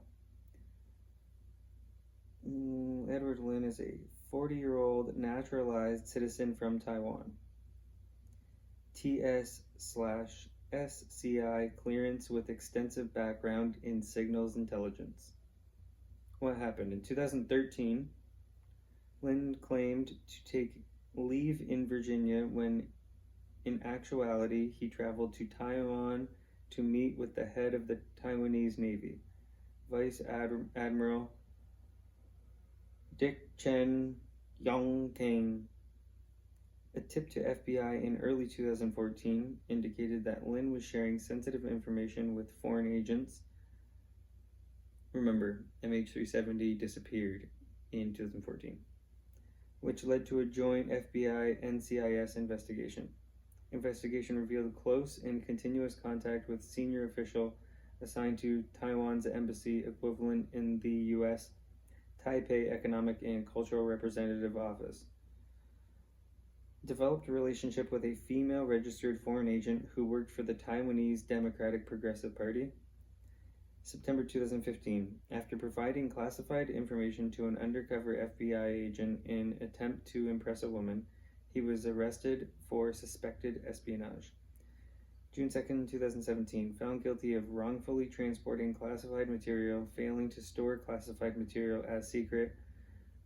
S1: Edward Lin is a 40-year-old naturalized citizen from Taiwan. TS/SCI clearance with extensive background in signals intelligence. What happened? In 2013, Lin claimed to take leave in Virginia when in actuality he traveled to Taiwan to meet with the head of the Taiwanese Navy, Vice Admiral Dick Chen Yongting. A tip to FBI in early 2014 indicated that Lin was sharing sensitive information with foreign agents. Remember, MH370 disappeared in 2014, which led to a joint FBI-NCIS investigation. Investigation revealed close and continuous contact with senior official assigned to Taiwan's embassy equivalent in the U.S. Taipei Economic and Cultural Representative Office. Developed a relationship with a female registered foreign agent who worked for the Taiwanese Democratic Progressive Party. September 2015, after providing classified information to an undercover FBI agent in an attempt to impress a woman, he was arrested for suspected espionage. June 2nd, 2017, found guilty of wrongfully transporting classified material, failing to store classified material as secret,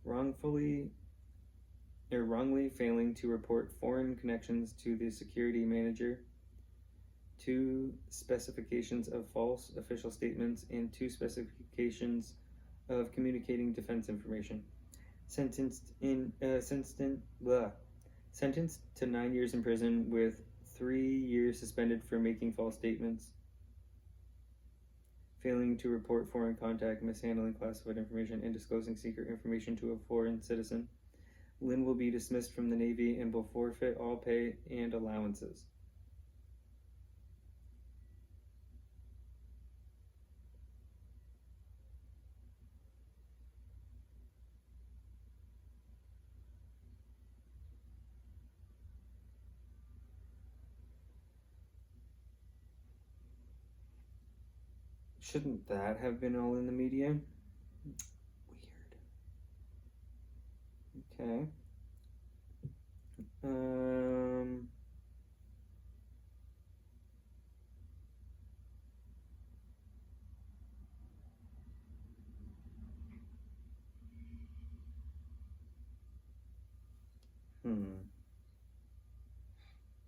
S1: wrongly failing to report foreign connections to the security manager, 2 specifications of false official statements, and 2 specifications of communicating defense information. Sentenced to 9 years in prison with 3 years suspended for making false statements, failing to report foreign contact, mishandling classified information, and disclosing secret information to a foreign citizen. Lin will be dismissed from the Navy and will forfeit all pay and allowances. Shouldn't that have been all in the media? Weird. Okay.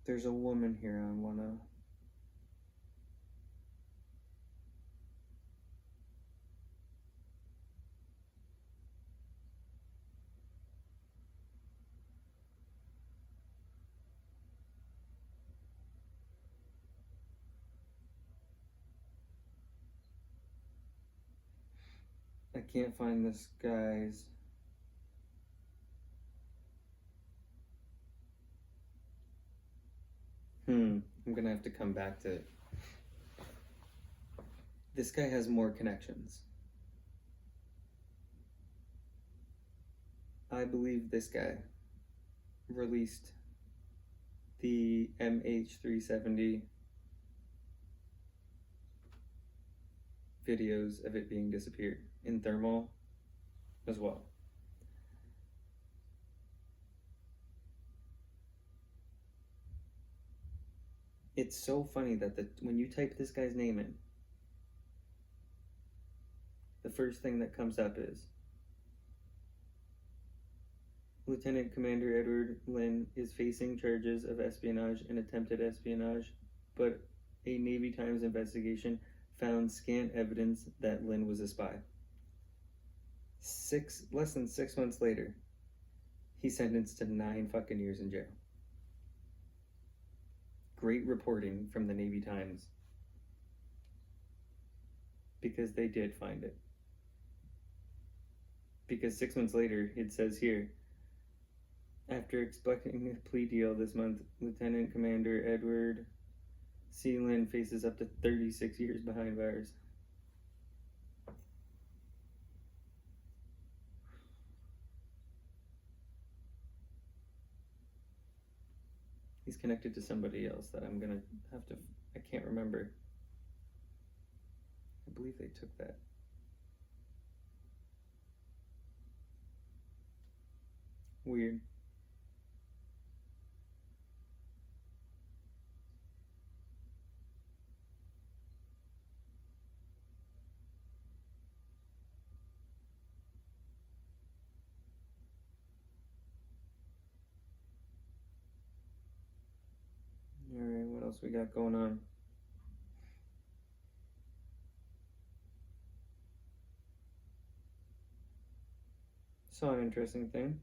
S1: There's a woman here I wanna. I can't find this guy's. I'm gonna have to come back to it. This guy has more connections. I believe this guy released the MH370 videos of it being disappeared in thermal as well. It's so funny that when you type this guy's name in, the first thing that comes up is Lieutenant Commander Edward Lynn is facing charges of espionage and attempted espionage, but a Navy Times investigation found scant evidence that Lynn was a spy. Less than 6 months later, he's sentenced to 9 fucking years in jail. Great reporting from the Navy Times, because they did find it. Because 6 months later, it says here, after expecting a plea deal this month, Lieutenant Commander Edward C. Lynn faces up to 36 years behind bars. He's connected to somebody else that I'm gonna have to, I can't remember. I believe they took that. Weird. Alright, what else we got going on? Saw an interesting thing.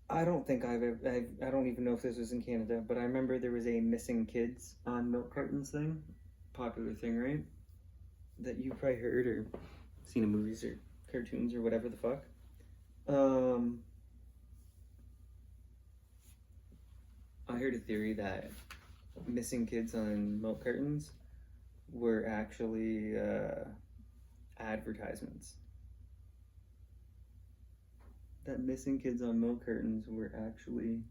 S1: I don't think I don't even know if this was in Canada, but I remember there was a missing kids on milk cartons thing. Popular thing, right? That you probably heard or seen in movies or cartoons or whatever the fuck. I heard a theory that missing kids on milk cartons were actually advertisements. That missing kids on milk cartons were actually,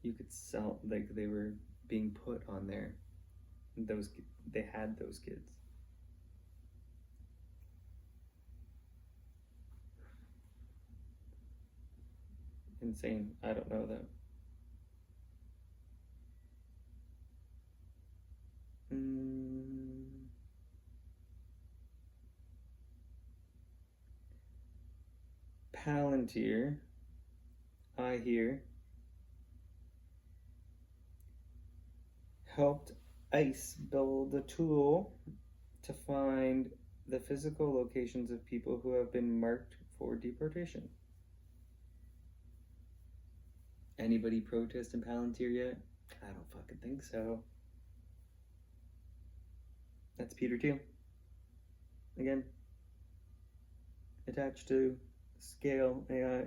S1: you could sell, like they were being put on there. They had those kids. Insane. I don't know that. Palantir, I hear, helped ICE build a tool to find the physical locations of people who have been marked for deportation. Anybody protest in Palantir yet? I don't fucking think so. That's Peter Thiel. Again, attached to Scale AI.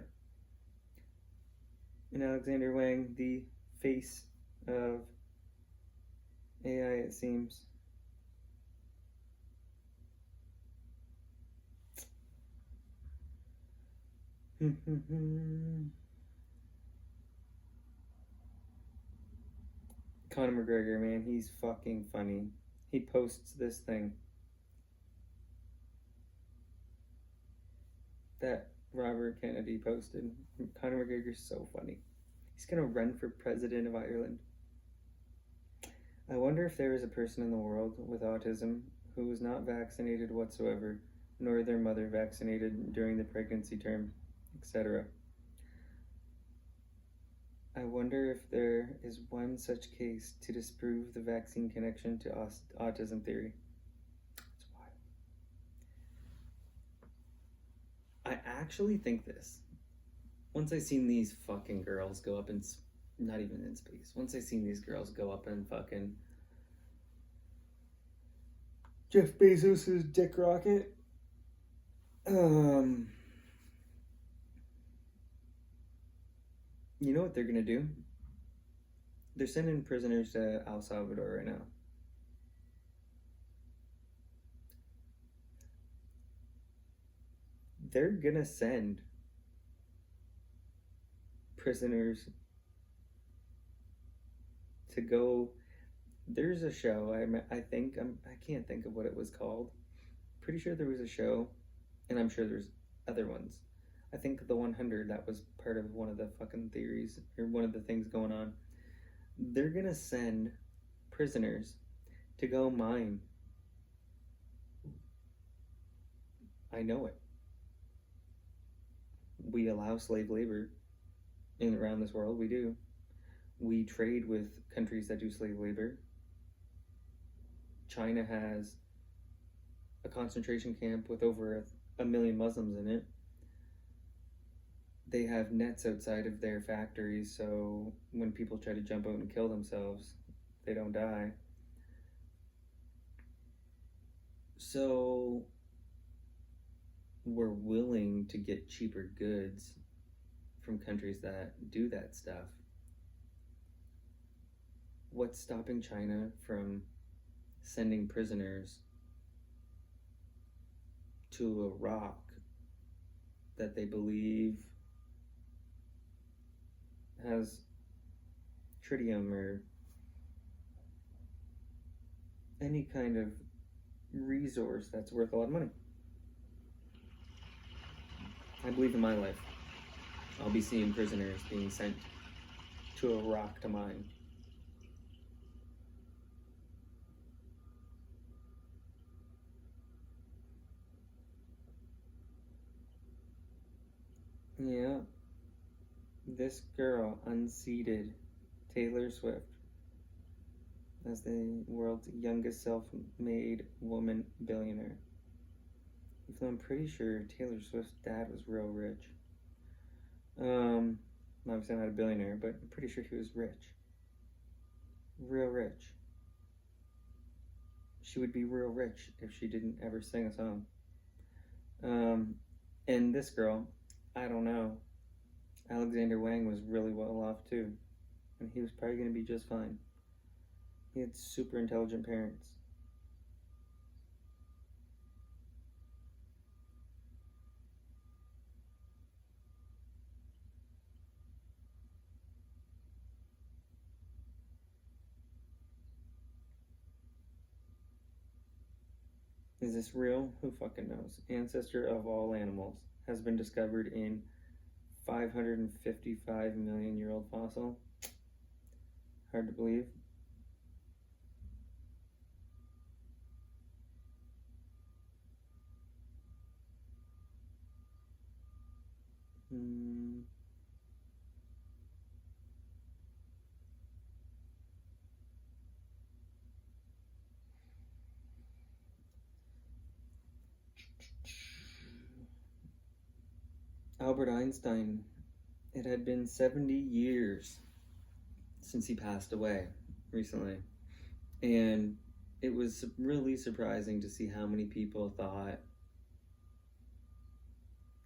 S1: And Alexander Wang, the face of AI, it seems. Conor McGregor, man, he's fucking funny. He posts this thing that Robert Kennedy posted. Conor McGregor's so funny. He's gonna run for president of Ireland. I wonder if there is a person in the world with autism who was not vaccinated whatsoever, nor their mother vaccinated during the pregnancy term, etc. I wonder if there is one such case to disprove the vaccine connection to autism theory. It's wild. I actually think this. Once I seen these fucking girls go up in, not even in space, once I seen these girls go up in fucking Jeff Bezos' dick rocket, you know what they're gonna do? They're sending prisoners to El Salvador right now. they're gonna send prisoners to go. There's a show. I think I can't think of what it was called. Pretty sure there was a show, and I'm sure there's other ones. I think the 100, that was part of one of the fucking theories or one of the things going on. They're gonna send prisoners to go mine. I know it. We allow slave labor in around this world. We do. We trade with countries that do slave labor. China has a concentration camp with over a million Muslims in it. They have nets outside of their factories, so when people try to jump out and kill themselves, they don't die. So we're willing to get cheaper goods from countries that do that stuff. What's stopping China from sending prisoners to a rock that they believe has tritium or any kind of resource that's worth a lot of money? I believe in my life I'll be seeing prisoners being sent to a rock to mine. Yeah, this girl unseated Taylor Swift as the world's youngest self-made woman billionaire. Even though I'm pretty sure Taylor Swift's dad was real rich. Obviously not a billionaire, but I'm pretty sure he was rich. Real rich. She would be real rich if she didn't ever sing a song. And this girl, I don't know. Alexander Wang was really well off too. And he was probably going to be just fine. He had super intelligent parents. Is this real? Who fucking knows? Ancestor of all animals has been discovered in 555 million year old fossil. Hard to believe. Albert Einstein. It had been 70 years since he passed away recently. And it was really surprising to see how many people thought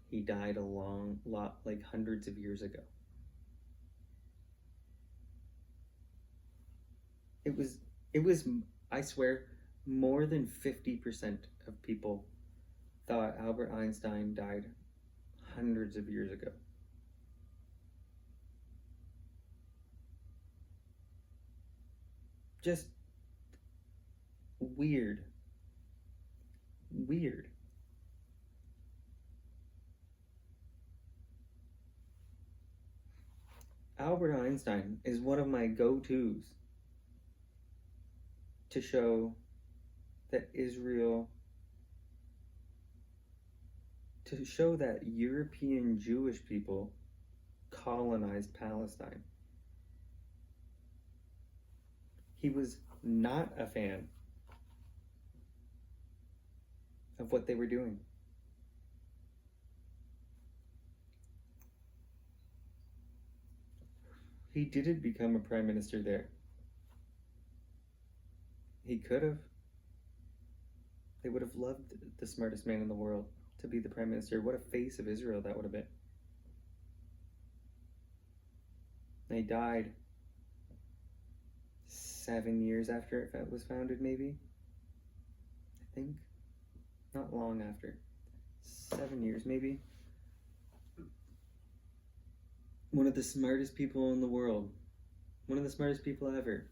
S1: he died a lot, like hundreds of years ago. It was, I swear, more than 50% of people thought Albert Einstein died hundreds of years ago. Just weird. Weird. Albert Einstein is one of my go-tos to show that to show that European Jewish people colonized Palestine. He was not a fan of what they were doing. He didn't become a prime minister there. He could have. They would have loved the smartest man in the world to be the prime minister. What a face of Israel that would have been. And he died 7 years after it was founded, maybe. I think. Not long after. 7 years maybe. One of the smartest people in the world. One of the smartest people ever.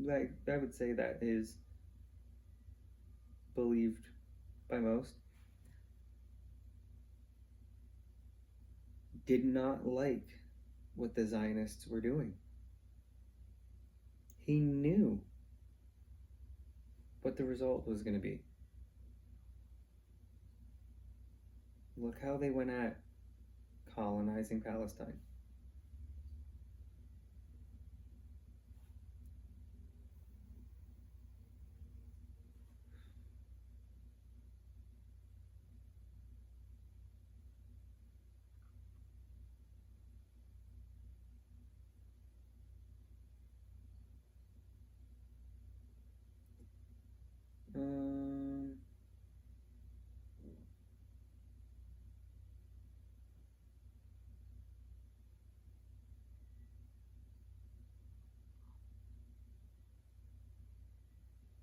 S1: Like, I would say that is believed by most. Did not like what the Zionists were doing. He knew what the result was going to be. Look how they went at colonizing Palestine.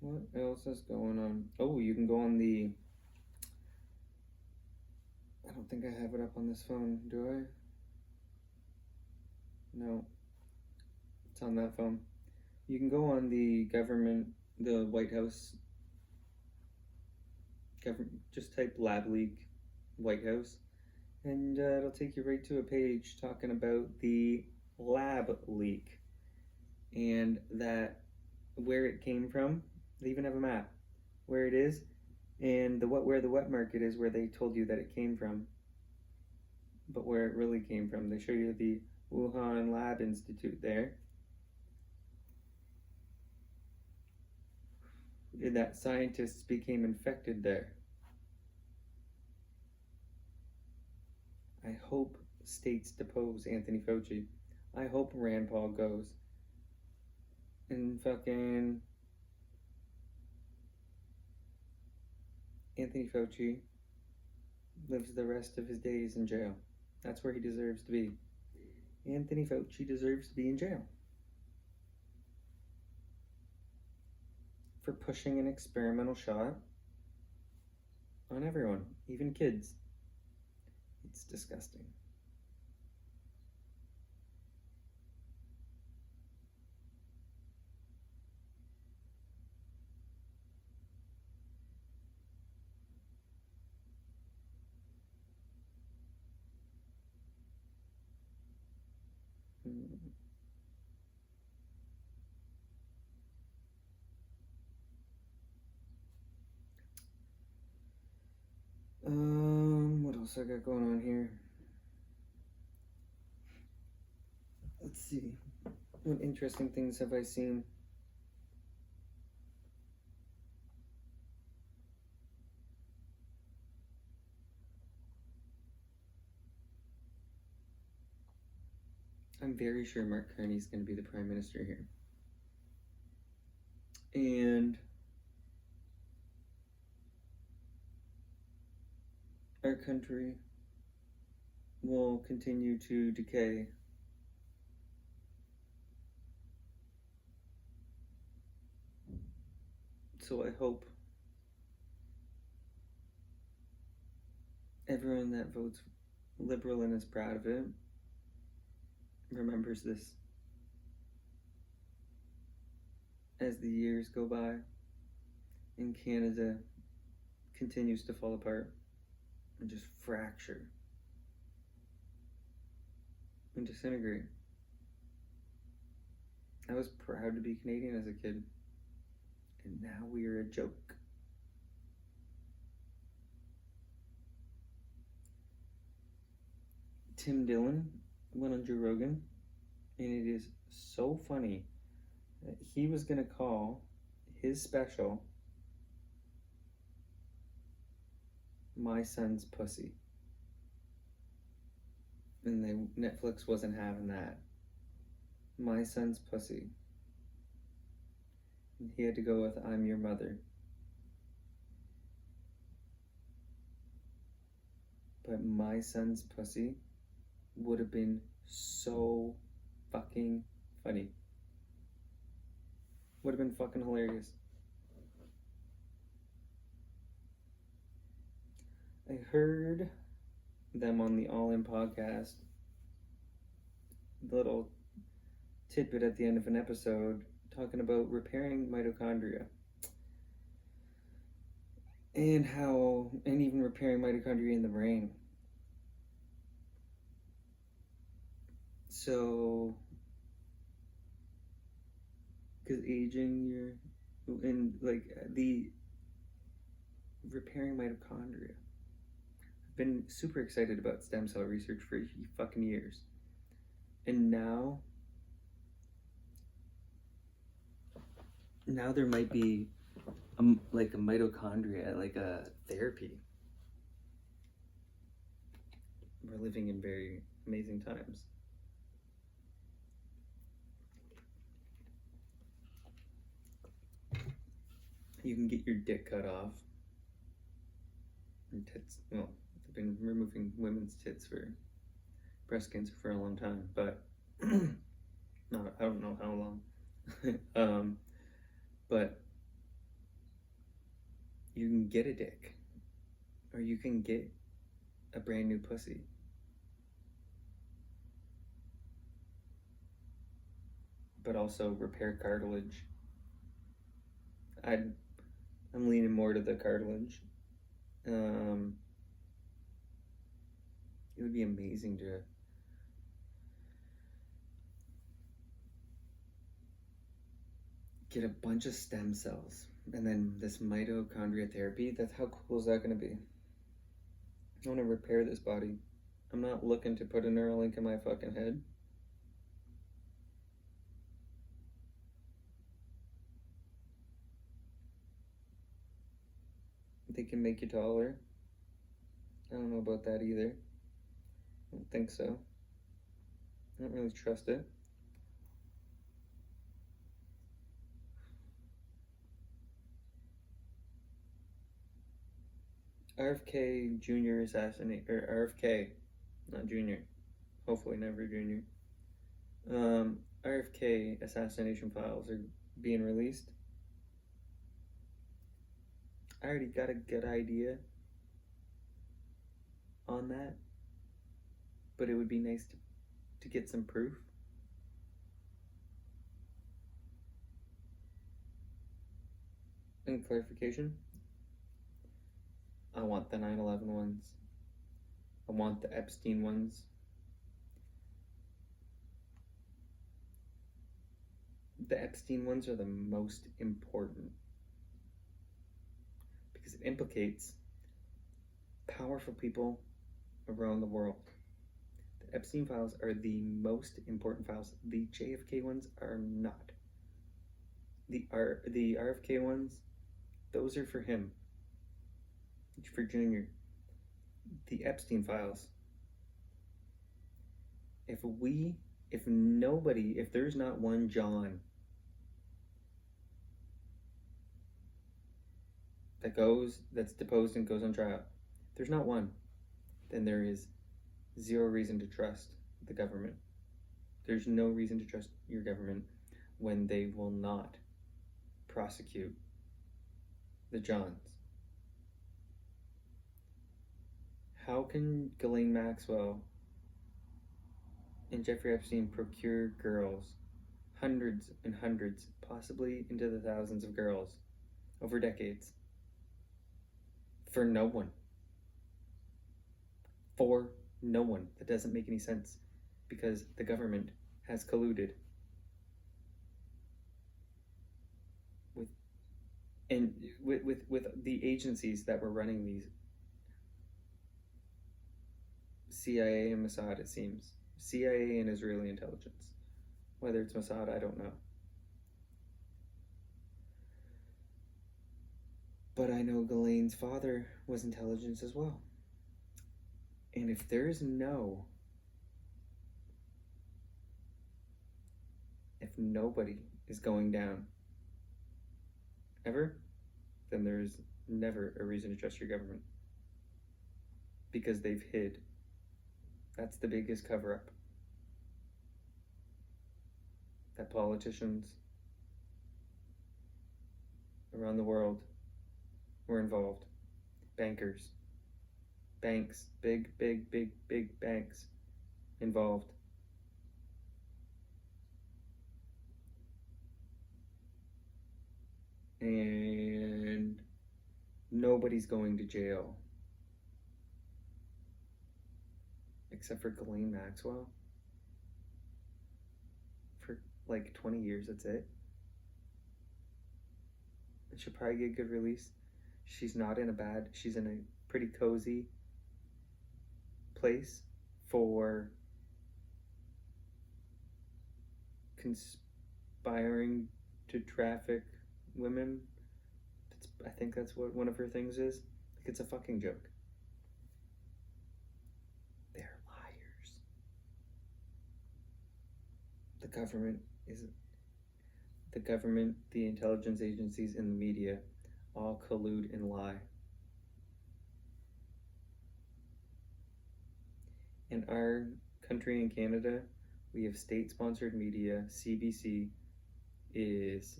S1: What else is going on? Oh, you can go on the... I don't think I have it up on this phone, do I? No. It's on that phone. You can go on the government, the White House, just type Lab Leak White House, and it'll take you right to a page talking about the lab leak and that where it came from. They even have a map where it is, and where the wet market is, where they told you that it came from, but where it really came from. They show you the Wuhan Lab Institute there, and that scientists became infected there. I hope states depose Anthony Fauci. I hope Rand Paul goes. And fucking Anthony Fauci lives the rest of his days in jail. That's where he deserves to be. Anthony Fauci deserves to be in jail for pushing an experimental shot on everyone, even kids. It's disgusting. What else I got going on here? Let's see. What interesting things have I seen? I'm very sure Mark Carney's going to be the prime minister here. And our country will continue to decay. So I hope everyone that votes liberal and is proud of it remembers this as the years go by and Canada continues to fall apart and just fracture and disintegrate. I was proud to be Canadian as a kid, and now we are a joke. Tim Dillon went on Joe Rogan, and it is so funny that he was going to call his special My Son's Pussy. And Netflix wasn't having that. My Son's Pussy. And he had to go with I'm Your Mother. But My Son's Pussy would have been so fucking funny. have been fucking hilarious. I heard them on the All In podcast, little tidbit at the end of an episode talking about repairing mitochondria and even repairing mitochondria in the brain. So, because aging, the repairing mitochondria. I've been super excited about stem cell research for fucking years. And now there might be a mitochondria, like a therapy. We're living in very amazing times. You can get your dick cut off. And tits, well, they've been removing women's tits for breast cancer for a long time, but I don't know how long. But you can get a dick, or you can get a brand new pussy. But also repair cartilage. I'm leaning more to the cartilage. It would be amazing to get a bunch of stem cells and then this mitochondria therapy. How cool is that going to be? I want to repair this body. I'm not looking to put a Neuralink in my fucking head. They can make you taller. I don't know about that either. I don't think so. I don't really trust it. RFK Jr. RFK, not Junior. Hopefully never Junior. RFK assassination files are being released. I already got a good idea on that, but it would be nice to get some proof. And clarification. I want the 9/11 ones. I want the Epstein ones. The Epstein ones are the most important because it implicates powerful people around the world. The Epstein files are the most important files. The JFK ones are not. The RFK ones, those are for him. For Junior. The Epstein files. If there's not one John that's deposed and goes on trial, if there's not one, then there is zero reason to trust the government. There's no reason to trust your government when they will not prosecute the Johns. How can Ghislaine Maxwell and Jeffrey Epstein procure girls, hundreds and hundreds, possibly into the thousands of girls, over decades, for no one? For no one. That doesn't make any sense because the government has colluded with the agencies that were running these. CIA and Mossad, it seems. CIA and Israeli intelligence. Whether it's Mossad, I don't know. But I know Ghislaine's father was intelligence as well. And if nobody is going down ever, then there's never a reason to trust your government. Because they've hid. That's the biggest cover-up. That politicians around the world were involved. Bankers, banks, big banks involved. And nobody's going to jail. Except for Ghislaine Maxwell. For like 20 years, that's it. She'll probably get a good release. She's in a pretty cozy place for conspiring to traffic women. I think that's what one of her things is. Like, it's a fucking joke. They're liars. The government, the intelligence agencies, and the media all collude and lie. In our country in Canada, we have state-sponsored media. CBC is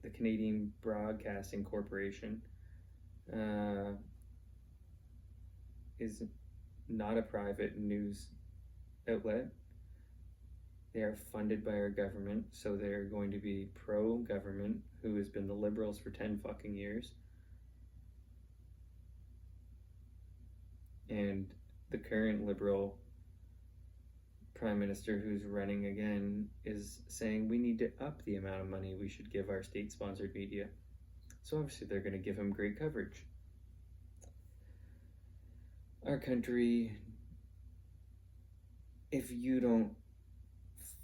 S1: the Canadian Broadcasting Corporation, is not a private news outlet. They are funded by our government, so they're going to be pro-government, who has been the Liberals for 10 fucking years. And the current Liberal Prime Minister, who's running again, is saying we need to up the amount of money we should give our state-sponsored media. So obviously they're going to give him great coverage. Our country, if you don't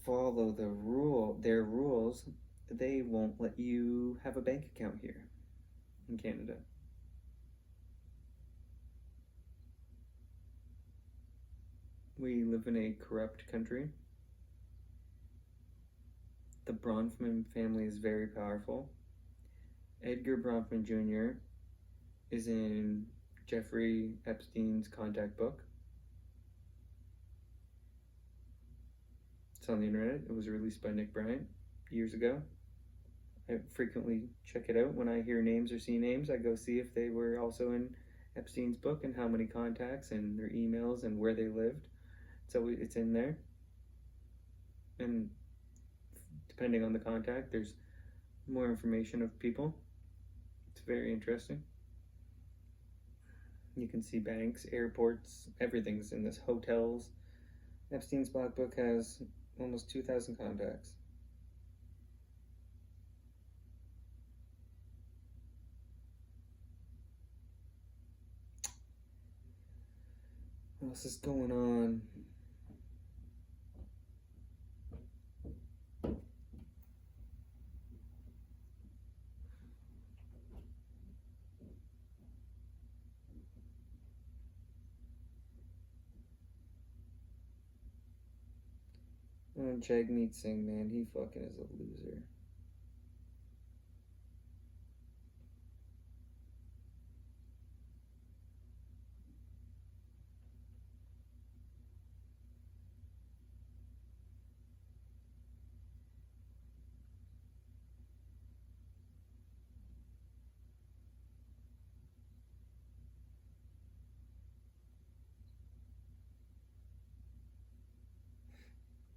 S1: follow their rules, they won't let you have a bank account here in Canada. We live in a corrupt country. The Bronfman family is very powerful. Edgar Bronfman Jr. is in Jeffrey Epstein's contact book. It's on the internet. It was released by Nick Bryant years ago. I frequently check it out. When I hear names or see names, I go see if they were also in Epstein's book and how many contacts and their emails and where they lived. So it's in there. And depending on the contact, there's more information of people. It's very interesting. You can see banks, airports, everything's in this. Hotels. Epstein's Black Book has almost 2,000 contacts. What else is going on? Jagmeet Singh, man, he fucking is a loser.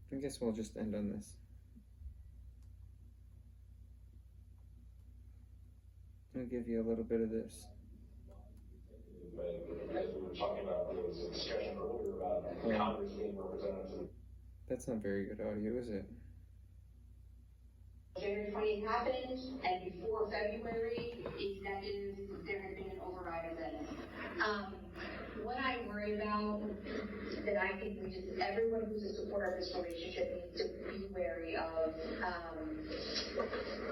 S1: I guess we'll just end on this. I'll give you a little bit of this.
S2: As we were talking about, there was a discussion earlier about Congress being representative.
S1: That's not very good audio, is it?
S3: January 28th happened, and before February, executives, there had been an override of this. What I worry about, that I think everyone who's a supporter of this relationship needs to be wary of,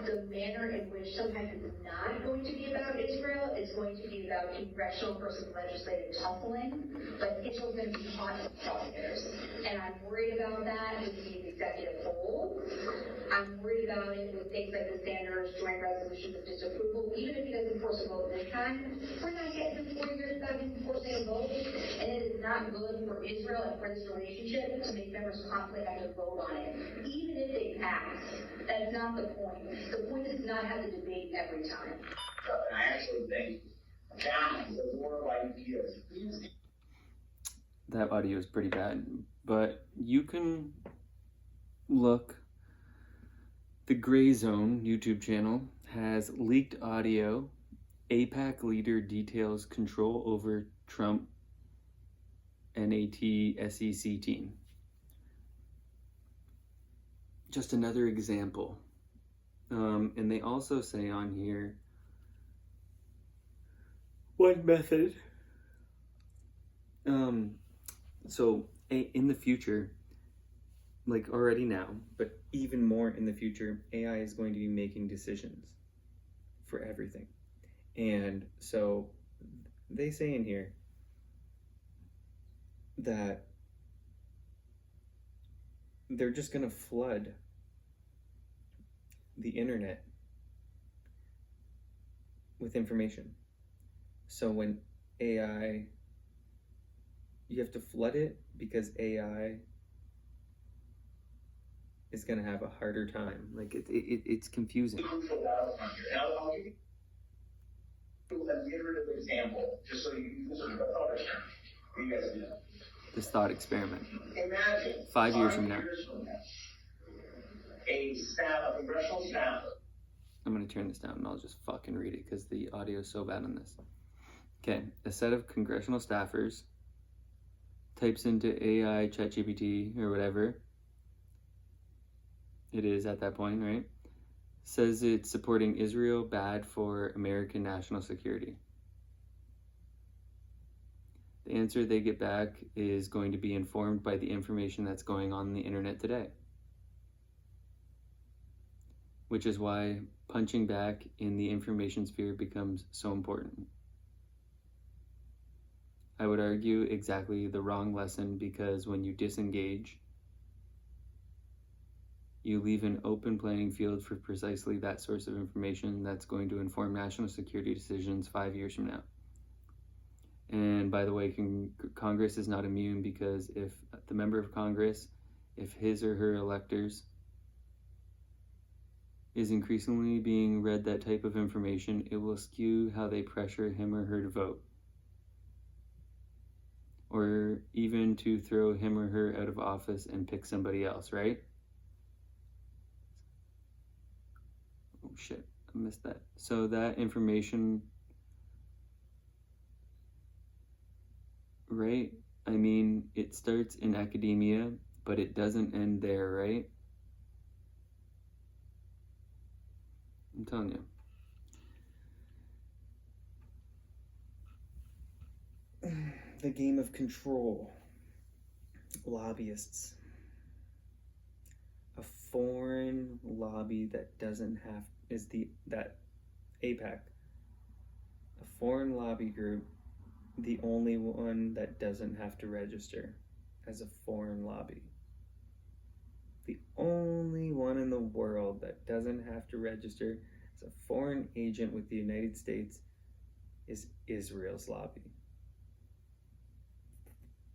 S3: the manner in which sometimes it's not going to be about Israel, it's going to be about congressional versus legislative tussling, but Israel's going to be hot in crosshairs. And I'm worried about that with the executive whole. I'm worried about it with things like the standards, joint resolutions of disapproval. Even if he doesn't force a vote this time, we're not getting him 4 years without him forcing a vote. And it is not good for Israel and for this relationship to make members constantly have to vote on it. Even if they pass, that's not the point. The point is not have to debate every time.
S2: And I actually think that the more of ideas.
S1: That audio is pretty bad, but you can look. The Gray Zone YouTube channel has leaked audio. AIPAC leader details control over Trump NAT SEC team. Just another example. And they also say on here, one method. So in the future, like already now, but even more in the future, AI is going to be making decisions for everything. And so they say in here that they're just going to flood the internet with information. So when AI, you have to flood it because AI is going to have a harder time. Like it's confusing.
S2: I'll give you an iterative example, just so you can sort of understand. You guys do.
S1: This thought experiment.
S2: Imagine
S1: 5 years from now.
S2: A congressional staffer.
S1: I'm going to turn this down and I'll just fucking read it because the audio is so bad on this. Okay, a set of congressional staffers types into AI, ChatGPT, or whatever it is at that point, right? Says it's supporting Israel, bad for American national security. The answer they get back is going to be informed by the information that's going on the internet today. Which is why punching back in the information sphere becomes so important. I would argue exactly the wrong lesson, because when you disengage, you leave an open playing field for precisely that source of information that's going to inform national security decisions 5 years from now. And by the way, Congress is not immune, because if the member of Congress, if his or her electors is increasingly being read that type of information, it will skew how they pressure him or her to vote, or even to throw him or her out of office and pick somebody else, right? Oh shit, I missed that. So that information, right? I mean, it starts in academia, but it doesn't end there, right? I'm telling you. The game of control. Lobbyists. A foreign lobby that doesn't have, that AIPAC. A foreign lobby group, the only one that doesn't have to register as a foreign lobby. The only one in the world that doesn't have to register as a foreign agent with the United States is Israel's lobby.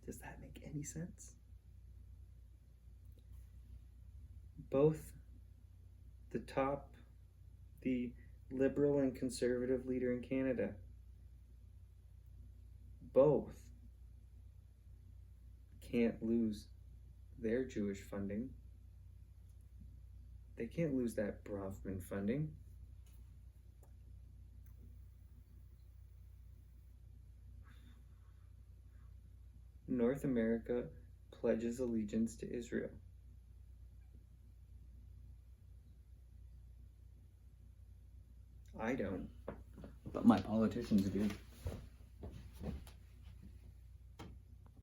S1: Does that make any sense? Both the liberal and conservative leader in Canada, both can't lose their Jewish funding. They can't lose that Bronfman funding. North America pledges allegiance to Israel. I don't, but my politicians do.